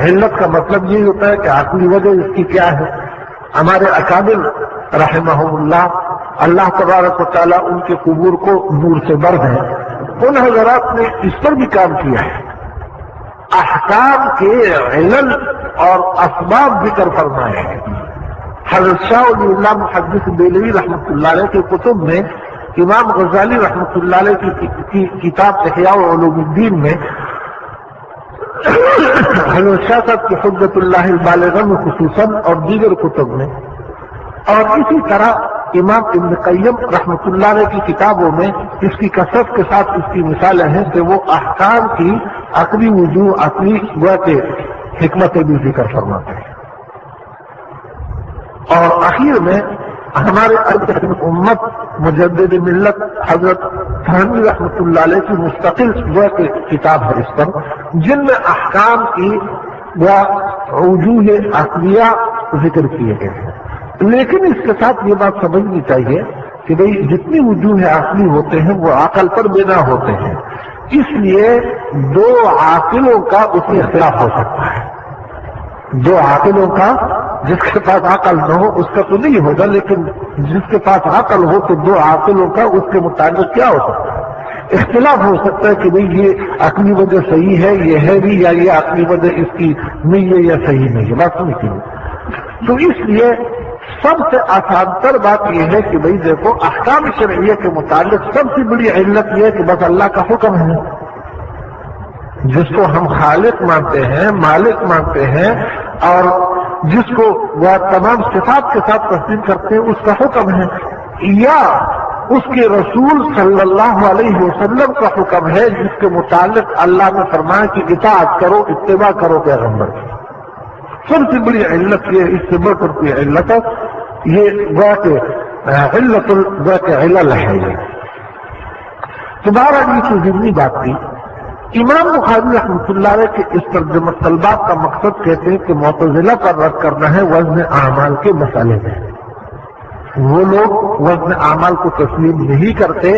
علت کا مطلب یہ ہوتا ہے کہ عقلی وجہ اس کی کیا ہے. ہمارے اکابر رحمہم اللہ، اللہ تبارک و تعالیٰ ان کے قبور کو نور سے بر دیں، ان حضرات نے اس پر بھی کام کیا ہے. احکام کے علل اور اسباب ذکر فرمائے ہیں. حضرت شاہ ولی اللہ محدث دہلوی رحمۃ اللہ علیہ کے کتب میں، امام غزالی رحمۃ اللہ علیہ کی کتاب احیاء علوم الدین میں، حضرت شاہ صاحب کی حجت اللہ البالغہ میں خصوصاً اور دیگر کتب میں، اور اسی طرح امام ابن قیم رحمۃ اللہ علیہ کی کتابوں میں اس کی کثرت کے ساتھ اس کی مثالیں ہیں کہ وہ احکام کی عقلی وجوہ، عقلی کے حکمتیں بھی ذکر فرماتے ہیں. اور اخیر میں ہمارے امت مجدد ملت حضرت تھانوی رحمۃ اللہ علیہ کی مستقل کتاب ہے اس پر، جن میں احکام کی وجوہ عقلیہ ذکر کیے گئے ہیں. لیکن اس کے ساتھ یہ بات سمجھنی چاہیے کہ بھئی جتنی وجوہ عقلی ہوتے ہیں وہ عقل پر بنا ہوتے ہیں، اس لیے دو عاقلوں کا اس میں اختلاف ہو سکتا ہے. دو عاقلوں کا، جس کے پاس عقل نہ ہو اس کا تو نہیں ہوگا، لیکن جس کے پاس عقل ہو تو دو عاقلوں کا اس کے متعلق کیا ہو سکتا ہے؟ اختلاف ہو سکتا ہے کہ بھئی یہ عقلی وجہ صحیح ہے، یہ ہے بھی، یا یہ عقلی وجہ اس کی نہیں ہے یا صحیح نہیں ہے. بات سمجھتی ہوں. تو اس لیے سب سے آسان تر بات یہ ہے کہ بھئی دیکھو، احکام شرعیہ کے متعلق سب سے بڑی علت یہ ہے کہ بس اللہ کا حکم ہے، جس کو ہم خالق مانتے ہیں، مالک مانتے ہیں، اور جس کو وہ تمام صفات کے ساتھ تسلیم کرتے ہیں، اس کا حکم ہے، یا اس کے رسول صلی اللہ علیہ وسلم کا حکم ہے جس کے متعلق اللہ نے فرمایا کہ اطاعت کرو، اتباع کرو پیغمبر کی. سب سے بڑی علت یہ، اس سے بڑھ کر کوئی علت یہ علت علل ہے. یہ تمہارا یہ تو ضمنی بات تھی. امام بخاری رحمۃ اللہ علیہ کے اس ترجمہ طلبات کا مقصد کہتے ہیں کہ معتزلہ پر رد کرنا ہے وزن اعمال کے مسئلے میں. وہ لوگ وزن اعمال کو تسلیم نہیں کرتے.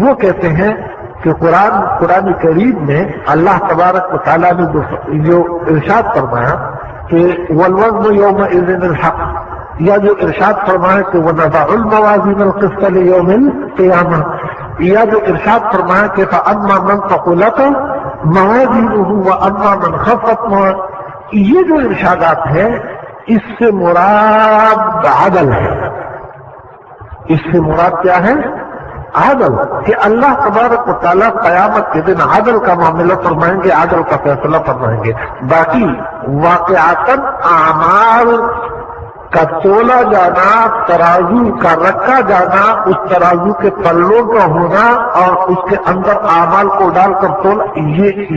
وہ کہتے ہیں کہ قرآن کریم میں اللہ تبارک و تعالیٰ نے جو ارشاد فرمایا کہ والوزن یومئذ الحق، یا جو ارشاد فرمایا کہ ونضع الموازین القسط لیوم القیامہ، یا جو ارشاد فرمایا کہ فَأَمَّا مَنْ ثَقُلَتْ مَوَازِينُهُ وَأَمَّا مَنْ خَفَّتْ مَوَازِينُهُ، یہ جو ارشادات ہیں اس سے مراد عدل ہے. اس سے مراد کیا ہے؟ عدل. کہ اللہ تبارک و تعالیٰ قیامت کے دن عدل کا معاملہ فرمائیں گے، عدل کا فیصلہ فرمائیں گے. باقی واقعاتاً اعمال کا تولا جانا، ترازو کا رکھا جانا، اس ترازو کے پلوں کا ہونا اور اس کے اندر اعمال کو ڈال کر تولا،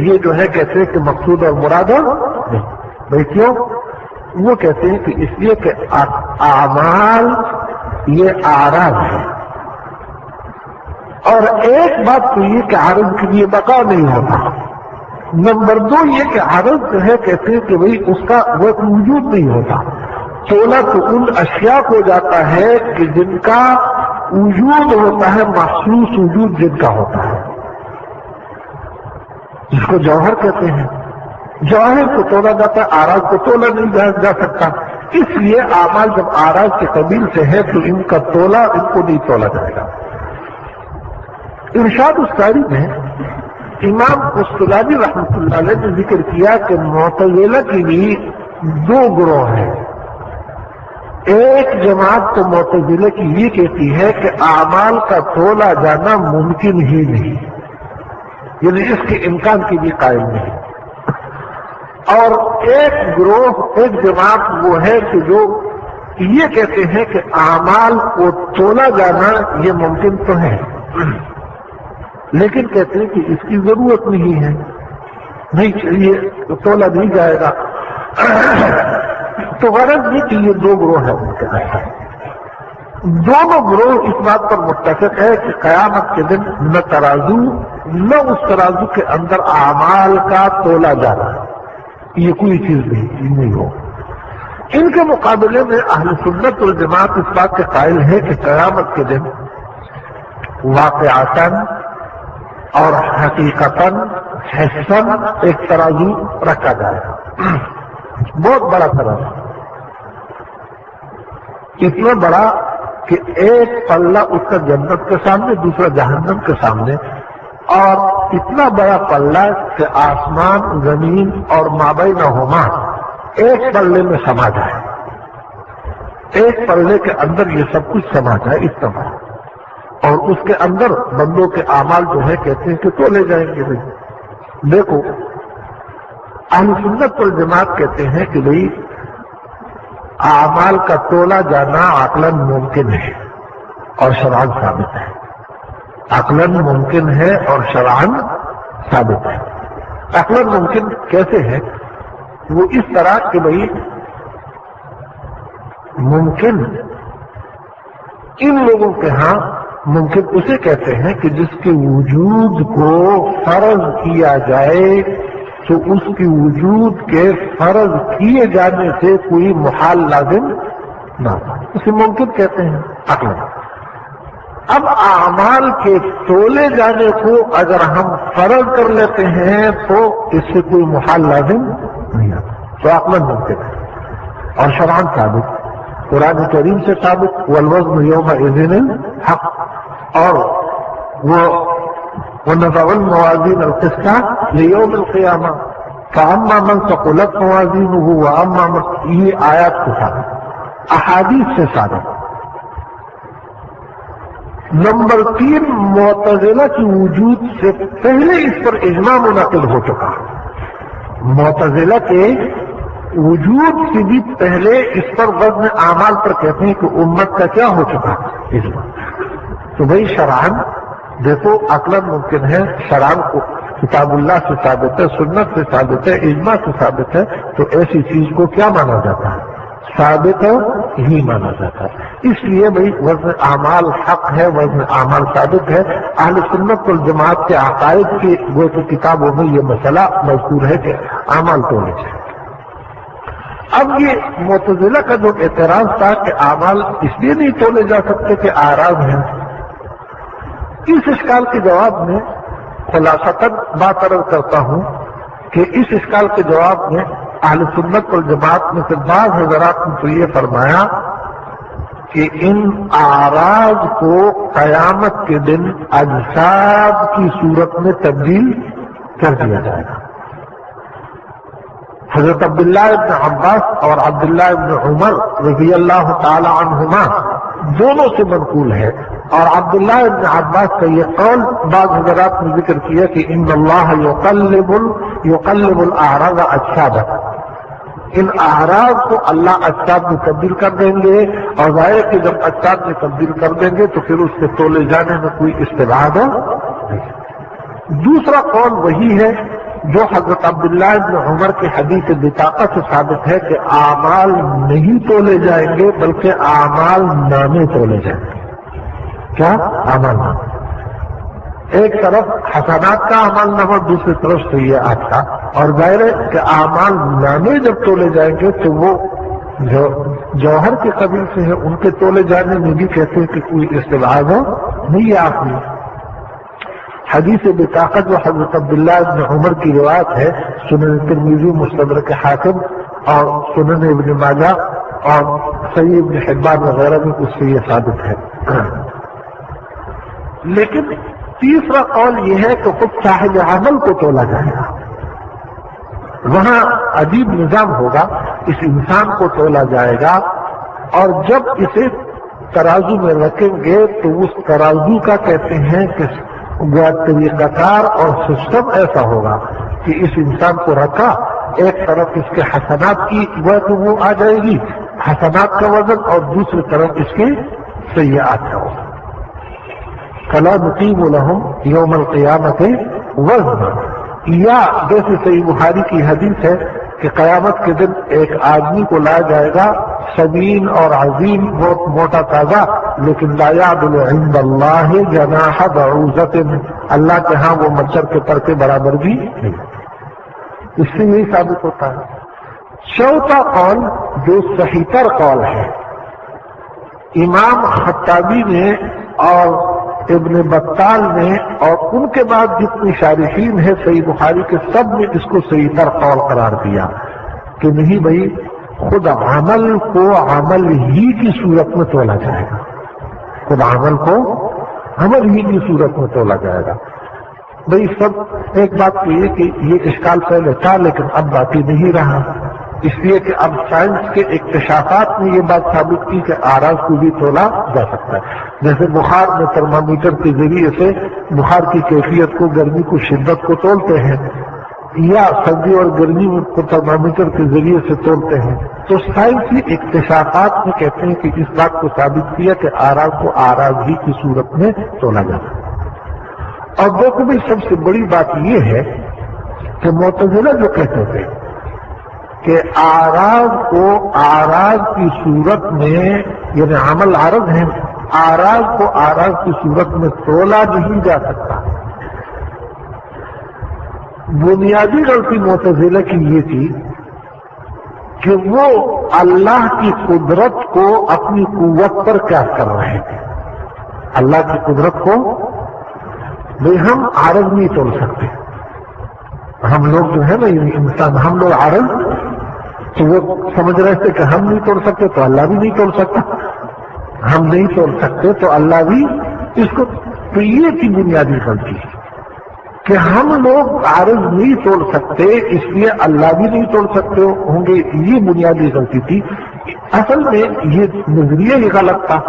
یہ جو ہے کہتے ہیں کہ مقصود اور مراد نہیں. بھائی کیوں؟ وہ کہتے ہیں کہ اس لیے کہ اعمال یہ اعراض ہے، اور ایک بات تو یہ کہ عارض کے لیے بقا نہیں ہوتا. نمبر دو یہ کہ عارض جو ہے کہتے ہیں کہ بھئی اس کا وہ وجود نہیں ہوتا. تولا تو ان اشیاء کو جاتا ہے کہ جن کا وجود ہوتا ہے، محسوس وجود جن کا ہوتا ہے، جس کو جوہر کہتے ہیں. جوہر کو تولا جاتا ہے، آراز کو تولا نہیں جا سکتا. اس لیے اعمال جب آراز کے قبیل سے ہے تو ان کا تولا، ان کو نہیں تولا جائے گا. ارشاد الساری میں امام قسطلانی رحمۃ اللہ علیہ نے ذکر کیا کہ معتزلہ کی بھی دو گروہ ہیں. ایک جماعت تو معتزلہ کی یہ کہتی ہے کہ اعمال کا تولا جانا ممکن ہی نہیں، یعنی اس کے امکان کی بھی قائم نہیں. اور ایک گروہ، ایک جماعت وہ ہے کہ جو یہ کہتے ہیں کہ اعمال کو تولا جانا یہ ممکن تو ہے، لیکن کہتے ہیں کہ اس کی ضرورت نہیں ہے، نہیں چاہیے، تولا نہیں جائے گا. تو غرض یہ کہ یہ دو گروہ ہیں. دونوں گروہ اس بات پر متفق ہے کہ قیامت کے دن نہ ترازو، نہ اس ترازو کے اندر اعمال کا تولا جانا، یہ کوئی چیز نہیں ہو. ان کے مقابلے میں اہل سنت والجماعت اس بات کے قائل ہے کہ قیامت کے دن واقعاتاً اور حقیقتاً حسن ایک ترازو رکھا جائے گا، بہت بڑا ترازو، اتنا بڑا کہ ایک پلہ اس کا جنت کے سامنے، دوسرا جہنم کے سامنے، اور اتنا بڑا پلہ کہ آسمان زمین اور مابینہما ایک پلے میں سما جائے، ایک پلے کے اندر یہ سب کچھ سما جائے، اتنا بڑا، اور اس کے اندر بندوں کے اعمال جو ہے کہتے ہیں کہ تو لے جائیں گے بھائی۔ دیکھو اہل سنت والجماعت کہتے ہیں کہ بھائی اعمال کا تولا جانا عقلاً ممکن ہے اور شرعاً ثابت ہے، عقلاً ممکن ہے اور شرعاً ثابت ہے۔ عقلاً ممکن کیسے ہے؟ وہ اس طرح کہ بھائی ممکن ان لوگوں کے ہاں ممکن اسے کہتے ہیں کہ جس کے وجود کو فرض کیا جائے تو اس کی وجود کے فرض کیے جانے سے کوئی محال لازم نہ ہو، اسے ممکن کہتے ہیں عقل۔ اب اعمال کے تولے جانے کو اگر ہم فرض کر لیتے ہیں تو اس سے کوئی محال لازم نہیں آتا، تو عقل ممکن ہے اور شرعاً ثابت، قرآن کریم سے ثابت، والوزن یومئذ الحق، اور وہ وَنَضَعُ الْمَوَازِينَ الْقِسْطَ لِيَوْمِ الْقِيَامَةِ فَأَمَّا مَنْ ثَقُلَتْ مَوَازِينُهُ وَأَمَّا مَنْ، یہ آیات کے ساتھ احادیث سے ثابت۔ نمبر 3، معتزلہ کی وجود سے پہلے اس پر اجماع منعقد ہو چکا، معتزلہ کے وجود سے بھی پہلے اس پر وزن اعمال پر کہتے ہیں کہ امت کا کیا ہو چکا اجماع۔ تو بھائی شرعاً دیکھو عقلاً ممکن ہے، شرعاً کو کتاب اللہ سے ثابت ہے، سنت سے ثابت ہے، اجماع سے ثابت ہے، تو ایسی چیز کو کیا مانا جاتا ہے؟ ثابت ہی مانا جاتا ہے۔ اس لیے بھائی وزن اعمال حق ہے، وزن اعمال ثابت ہے۔ اہل سنت والجماعت کے عقائد کی وہ تو کتابوں میں یہ مسئلہ مذکور ہے کہ اعمال تولے جائیں۔ اب یہ معتزلہ کا جو اعتراض تھا کہ اعمال اس لیے نہیں تولے جا سکتے کہ اعراض ہیں، اس اشکال کے جواب میں خلاصتاً بات عرض کرتا ہوں کہ اس اشکال کے جواب میں اہل سنت والجماعت میں سے بعض حضرات نے تو یہ فرمایا کہ ان اعراض کو قیامت کے دن اجساد کی صورت میں تبدیل کر دیا جائے گا۔ حضرت عبداللہ ابن عباس اور عبداللہ ابن عمر رضی اللہ تعالی عنہما دونوں سے منقول ہے، اور عبداللہ ابن عباس کا یہ قول بعض حضرات نے ذکر کیا کہ ان اللہ یقلب الاعراض اجسادا، ان اعراض کو اللہ اجساد میں تبدیل کر دیں گے، اور ظاہر کہ جب اجساد میں تبدیل کر دیں گے تو پھر اس کے تولے جانے میں کوئی استبعاد نہیں۔ دوسرا قول وہی ہے جو حضرت عبداللہ ابن عمر کی حدیث بطاقہ سے ثابت ہے کہ اعمال نہیں تولے جائیں گے بلکہ اعمال نامے تولے جائیں گے۔ کیا؟ اعمال نامہ، ایک طرف حسنات کا اعمال نامہ، دوسری طرف سیئات کا، اور ظاہر ہے کہ اعمال نامے جب تولے جائیں گے تو وہ جو جوہر کے قبیل سے ہے ان کے تولے جانے میں بھی کہتے ہیں کہ کوئی استبعاد نہیں ہے۔ آپ نے حدیث بطاقت جو حضرت عبداللہ ابن عمر کی روایت ہے، سنن ترمذی، مستدرک حاکم اور سنن ابن ماجہ اور صحیح ابن حبان وغیرہ میں اس سے یہ ثابت ہے۔ لیکن تیسرا قول یہ ہے کہ خود صاحب عمل کو تولا جائے گا، وہاں عجیب نظام ہوگا، اس انسان کو تولا جائے گا، اور جب اسے ترازو میں رکھیں گے تو اس ترازو کا کہتے ہیں کہ طریقہ کار اور سسٹم ایسا ہوگا کہ اس انسان کو رکھا، ایک طرف اس کے حسنات کی وہ آ جائے گی، حسنات کا وزن، اور دوسری طرف اس کے سیئات کا وزن۔ فَلَا نُقِيمُ لَهُمْ يَوْمَ الْقِيَامَةِ وَزْنًا، یا جیسے صحیح بخاری کی حدیث ہے کہ قیامت کے دن ایک آدمی کو لایا جائے گا سمین اور عظیم، بہت موٹا تازہ، لیکن لا يعدل عند اللہ جناح بعوضۃ، اللہ کے ہاں وہ مچھر کے پر کے برابر بھی نہیں۔ اس سے یہی ثابت ہوتا ہے۔ چوتھا قول جو صحیح تر قول ہے، امام خطابی نے اور ابن بطال نے اور ان کے بعد جتنی شارحین ہیں صحیح بخاری کے سب نے اس کو صحیح تر قول قرار دیا کہ نہیں بھائی، خود عمل کو عمل ہی کی صورت میں تولا جائے گا، خود عمل کو عمل ہی کی صورت میں تولا جائے گا۔ بھائی سب ایک بات تو یہ کہ یہ اشکال پہلے تھا لیکن اب باقی نہیں رہا، اس لیے کہ اب سائنس کے اکتشافات نے یہ بات ثابت کی کہ آراز کو بھی تولا جا سکتا ہے۔ جیسے بخار میں ترمامیٹر کے ذریعے سے بخار کی کیفیت کو، گرمی کو، شدت کو تولتے ہیں، یا سردی اور گرمی کو ترمامیٹر کے ذریعے سے تولتے ہیں، تو سائنسی اکتشافات میں کہتے ہیں کہ اس بات کو ثابت کیا کہ آراز کو آراز ہی کی صورت میں تولا جا سکتا ہے۔ اور دیکھو بھی سب سے بڑی بات یہ ہے کہ معتزلہ جو کہتے تھے کہ آراز کو آراز کی صورت میں، یعنی عمل عارض ہے، آراز کو آراز کی صورت میں تولا نہیں جا سکتا، بنیادی غلطی معتزلہ کی یہ تھی کہ وہ اللہ کی قدرت کو اپنی قوت پر قیاس کر رہے تھے۔ اللہ کی قدرت کو بھئی ہم عارض نہیں توڑ سکتے، ہم لوگ جو ہے نا انسان، ہم لوگ عارض، تو وہ سمجھ رہے تھے کہ ہم نہیں توڑ سکتے تو اللہ بھی نہیں توڑ سکتا، ہم نہیں توڑ سکتے تو اللہ بھی اس کو، تو یہ تھی بنیادی غلطی کہ ہم لوگ عارض نہیں توڑ سکتے اس لیے اللہ بھی نہیں توڑ سکتے ہوں گے، یہ بنیادی غلطی تھی۔ اصل میں یہ نظریہ ہی غلط تھا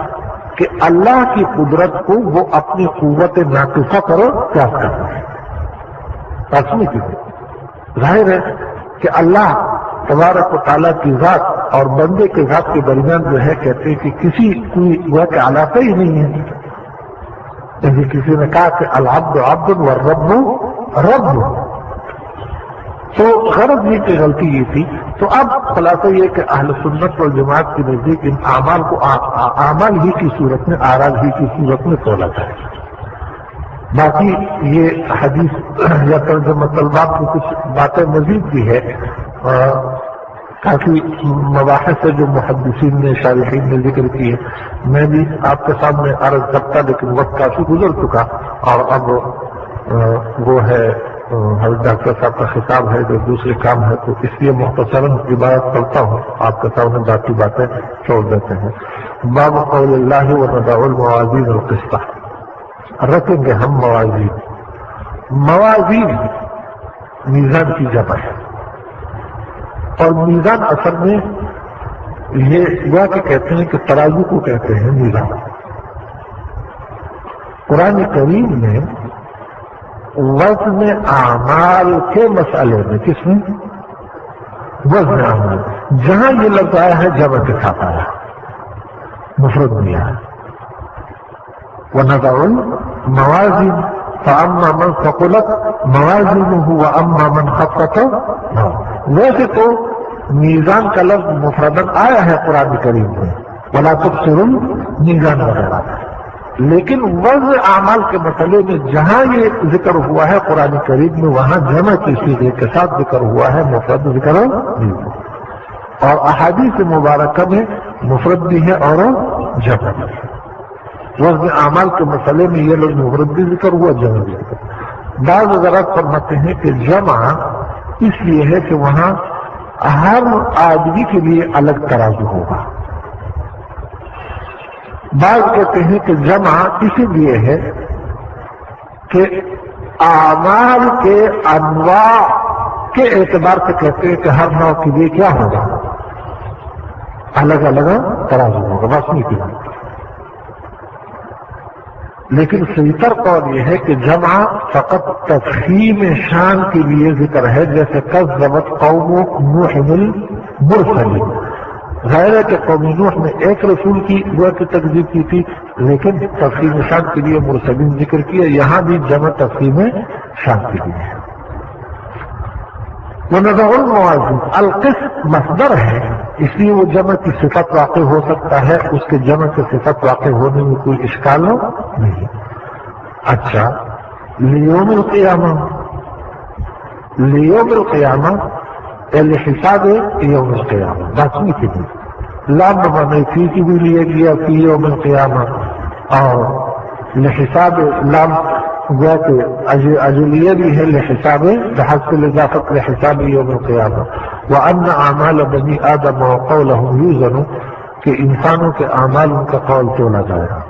کہ اللہ کی قدرت کو وہ اپنی قوت ناقصہ پر قیاس کرتا ہے۔ تسمی کی ظاہر ہے کہ اللہ تبارک و تعالیٰ کی ذات اور بندے کے ذات کے درمیان جو ہے کہتے ہیں کہ کسی کوئی وہ کہ علاقہ ہی نہیں ہے، جیسے کسی نے کہا کہ العبد عبد والرب رب، تو غرض یہ کہ غلطی یہ تھی۔ تو اب خلاصہ یہ کہ اہل سنت والجماعت کے نزدیک ان اعمال کو اعمال ہی کی صورت میں، آراز ہی کی صورت میں تولا جائے۔ باقی یہ حدیث یا ترجمہ طلبات کی کچھ باتیں مزید بھی ہے، کافی مباحث ہے جو محدثین نے، شارحین نے ذکر کی ہے، میں بھی آپ کے سامنے عرض کرتا لیکن وقت کافی گزر چکا، اور اب وہ ہے حضرت ڈاکٹر صاحب کا خطاب ہے جو دوسرے کام ہے، تو اس لیے مختصراً عبارت کرتا ہوں، آپ کے سامنے باقی باتیں چھوڑ دیتے ہیں۔ باب قول اللہ ونضع الموازین القسط، رکھیں گے ہم موازین، موازین میزان کی جمع ہے، اور میزان اصل میں یہ ہوا کہ کہتے ہیں کہ ترازو کو کہتے ہیں میزان۔ قرآن کریم میں وزن اعمال کے مسئلے میں، کس میں؟ وزن اعمال، جہاں یہ لفظ آیا ہے جمع کے ساتھ آیا، مفرد نہیں آیا۔ وَنَضَعُ الْمَوَازِينَ فَأَمَّا مَنْ ثَقُلَتْ مَوَازِينُهُ وَأَمَّا مَنْ خَفَّتْ، ویسے تو میزان کا لفظ مفردن آیا ہے قرآن کریم میں، وَلَا تُبْصِرُ الْمِيزَانَ وغیرہ، لیکن وزن اعمال کے مسئلے میں جہاں یہ ذکر ہوا ہے قرآن کریم میں، وہاں جمع کی صیغے کے ساتھ ذکر ہوا ہے، مفرد ذکر نہیں ہوا، اور احادیث مبارکہ میں مفرد بھی ہے اور جمع بھی ہے۔ وزن اعمال کے مسئلے میں یہ لوگ مفرد بھی ذکر ہوا، جمع بھی ذکر۔ بعض حضرات فرماتے ہیں کہ جمع اس لیے ہے کہ وہاں ہر آدمی کے لیے الگ ترازو ہوگا، بعض کہتے ہیں کہ جمع اسی لیے ہے کہ اعمال کے انواع کے اعتبار سے کہتے ہیں کہ ہر نوع کے لیے کیا ہوگا، الگ الگ ترازو ہوگا، بس نہیں کی۔ لیکن صحیح تر قول یہ ہے کہ جمع فقط تفخیم شان کے لیے ذکر ہے، جیسے کذبت قوم نوح المرسلین، ظاہر ہے کہ قوم نوح نے ایک رسول کی دعا کی تکذیب کی تھی، لیکن تفخیم شان کے لیے مرسلین ذکر کیا، یہاں بھی جمع تفخیم شان کے لیے ہے۔ وَنَضَعُ الْمَوَازِينَ، القسط مصدر ہے، اس لیے وہ جمع کی صفت واقع ہو سکتا ہے، اس کے جمع کی صفت واقع ہونے میں کوئی اشکال نہیں۔ اچھا، لیوم القیامہ، لیوم القیامہ الحساب یوم القیامہ، باسمی کی بھی لام معنی فی کی بھی لیا گیا فی یوم القیامہ، اور لحساب لام گویا کہ اجلیہ بھی ہے لحساب بحسب الاضافت لحساب یوم القیامہ. وان اعمال بنی آدم وقولهم یوزن کہ انسانوں کے اعمال ان کا قول تولا جائے گا.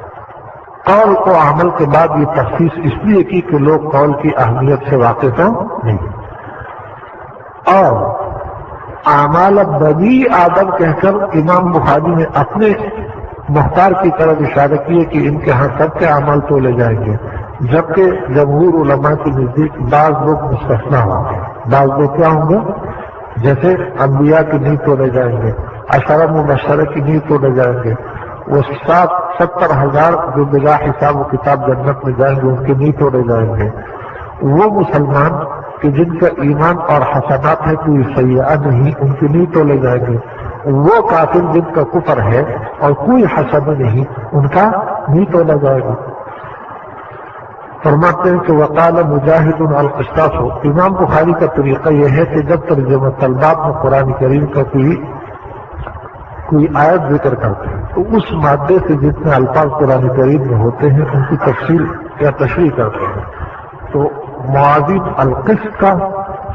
قول کو عمل کے بعد یہ تخصیص اس لیے کی کہ لوگ قول کی اہمیت سے واقف ہوں نہیں. اور اعمال بنی آدم کہہ کر امام بخاری نے اپنے مختار کی طرف اشارہ کیے کہ ان کے ہاں سب کے اعمال تولے جائیں گے، جبکہ جمہور علماء کے نزدیک بعض لوگ مستثنا ہوں گے. بعض لوگ کیا ہوں گے؟ جیسے انبیاء کی نہیں تولے جائیں گے، عشرہ مبشرہ کی نہیں تولے جائیں گے، وہ 70,000 جو بلا حساب و کتاب جنت میں جائیں گے ان کے نہیں توڑے جائیں گے. وہ مسلمان کہ جن کا ایمان اور حسنات ہے کوئی سیئہ نہیں ان کے نہیں تولے جائیں گے. وہ کافر جن کا کفر ہے اور کوئی حسن نہیں ان کا نہیں تولا جائے گا. فرماتے ہیں کہ وقال مجاہد القسطاس ہو. امام بخاری کا طریقہ یہ ہے کہ جب ترجمہ طلبات میں قرآن کریم کا کوئی آیت ذکر کرتے ہیں تو اس مادے سے جتنے الفاظ قرآن کریم میں ہوتے ہیں ان کی تفصیل یا تشریح کرتے ہیں. تو معاذین القسط کا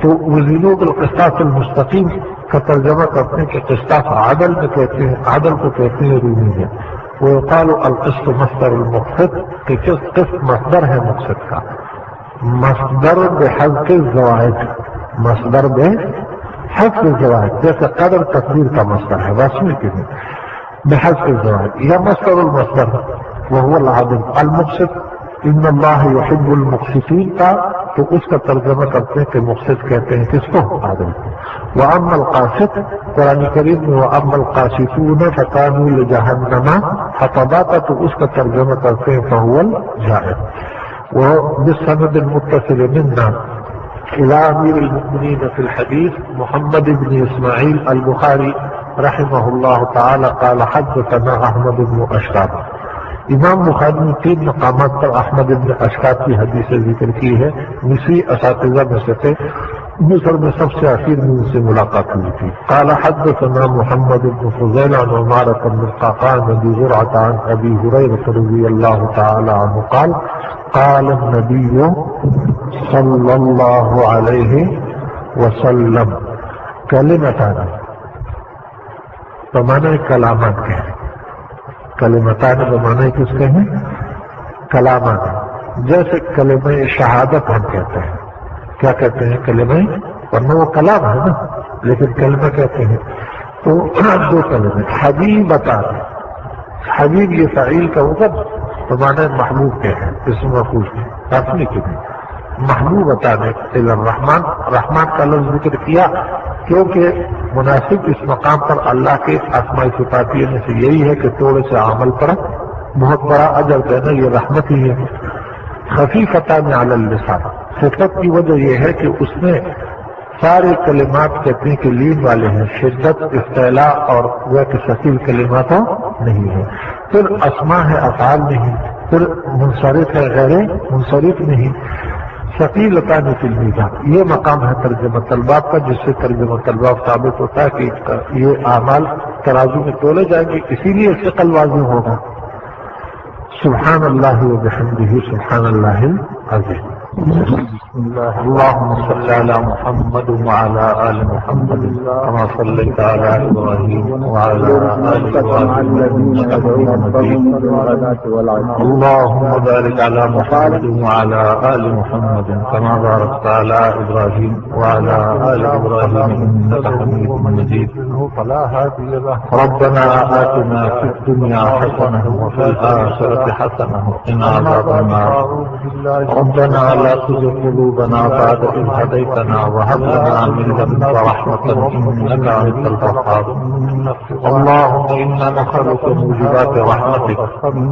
تو وزینوں القسطاس المستقیم کا ترجمہ کرتے ہیں کہ قسطاس عدل میں کہتے ہیں، عدل کو کہتے ہیں رومی ہے. ويقال القسط مصدر المقسط کہ قسط مصدر ہے مقسط کا. مصدر بحذف الزوائد، مصدر بحذف الزوائد جیسے قدر تصویر کا مصدر ہے رسمی کے لیے بحذف الزوائد. یا مصدر المصدر وهو العدل. المقسط ان اللہ يحب المقسطین کا تو اس کا ترجمہ کرتے ہیں کہ مقسط کہتے ہیں کس کو؟ عادل. واما القاسط قرآن کریم میں واما القاسطون فكانوا لجہنم حطبا تو اس کا ترجمہ کرتے ہیں فهو الجائر. وبالسند المتصل منا الى امیر المؤمنین فی الحدیث محمد بن اسماعیل البخاری رحمہ اللہ تعالی قال حدثنا احمد بن اشعب. امام بخاری نے 3 مقامات پر احمد بن اشعب کی حدیث ذکر کی ہے. مصری اساتذہ میں سے تھے، مصر میں سب سے اخیر میں ان سے ملاقات ہوئی تھی. قال حدثنا محمد بن فضيل عن عمارة بن القعقاع عن ابي زرعة عن ابي هريرة رضي الله تعالى عنه قال قال النبي صلى الله عليه وسلم كلمتان بمعنى کلامات کے ہیں. کلمتان بمعنی کس کے ہیں؟ کلامات. جیسے کلمہ شہادت ہم کہتے ہیں، کیا کہتے ہیں؟ کلمہ، ورنہ وہ کلام ہے نا لیکن کلمہ کہتے ہیں. تو 2 کلمے حبیبتان. حبیب یہ فعیل کا وقت بمعنی محبوب کے ہیں، اس مفعول کے رسمی کے بھی. محبوبتان الی الرحمن، رحمان کا لفظ ذکر کیا کیونکہ مناسب اس مقام پر اللہ کے اسماء صفاتیہ میں سے یہی ہے کہ تھوڑے سے عمل پر بہت بڑا اجر دینا یہ رحمت ہی ہے. خفیفتان علی اللسان، خفت کی وجہ یہ ہے کہ اس میں سارے کلمات کہتے ہیں کہ لین والے ہیں، شدت استعلاء اور وہ کہ ثقیل کلمات نہیں ہے. پھر اسماء ہے افعال نہیں، پھر منصرف ہے غیر منصرف نہیں. ثقیلتان فی المیزان یہ مقام ہے ترجمہ طلبات کا جس سے ترجمہ طلبات ثابت ہوتا ہے کہ یہ اعمال ترازو میں تولے جائیں گے، اسی لیے ثقل واضح ہوگا. سبحان اللہ وبحمدہ سبحان اللہ العظیم. اللهم صل على محمد وعلى آل محمد كما صليت على إبراهيم وعلى آل إبراهيم إنك حميد مجيد. اللهم بارك على محمد وعلى آل محمد كما باركت على إبراهيم وعلى آل إبراهيم إنك حميد مجيد. ربنا آتنا في الدنيا حسنة وفي الآخرة حسنة وقنا عذاب النار. ربنا لا تزغ قلوبنا بعد إذ هديتنا وهب لنا من لدنك رحمة إنك أنت الوهاب. اللهم إنا نسألك موجبات رحمتك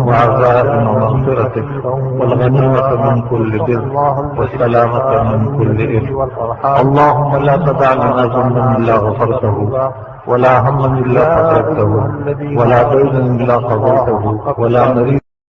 وعزائم مغفرتك والغنيمة من كل بر والسلامة من كل إثم. اللهم لا تدع لنا ذنبا إلا غفرته ولا هما إلا فرجته ولا دينا إلا قضيته ولا مريضا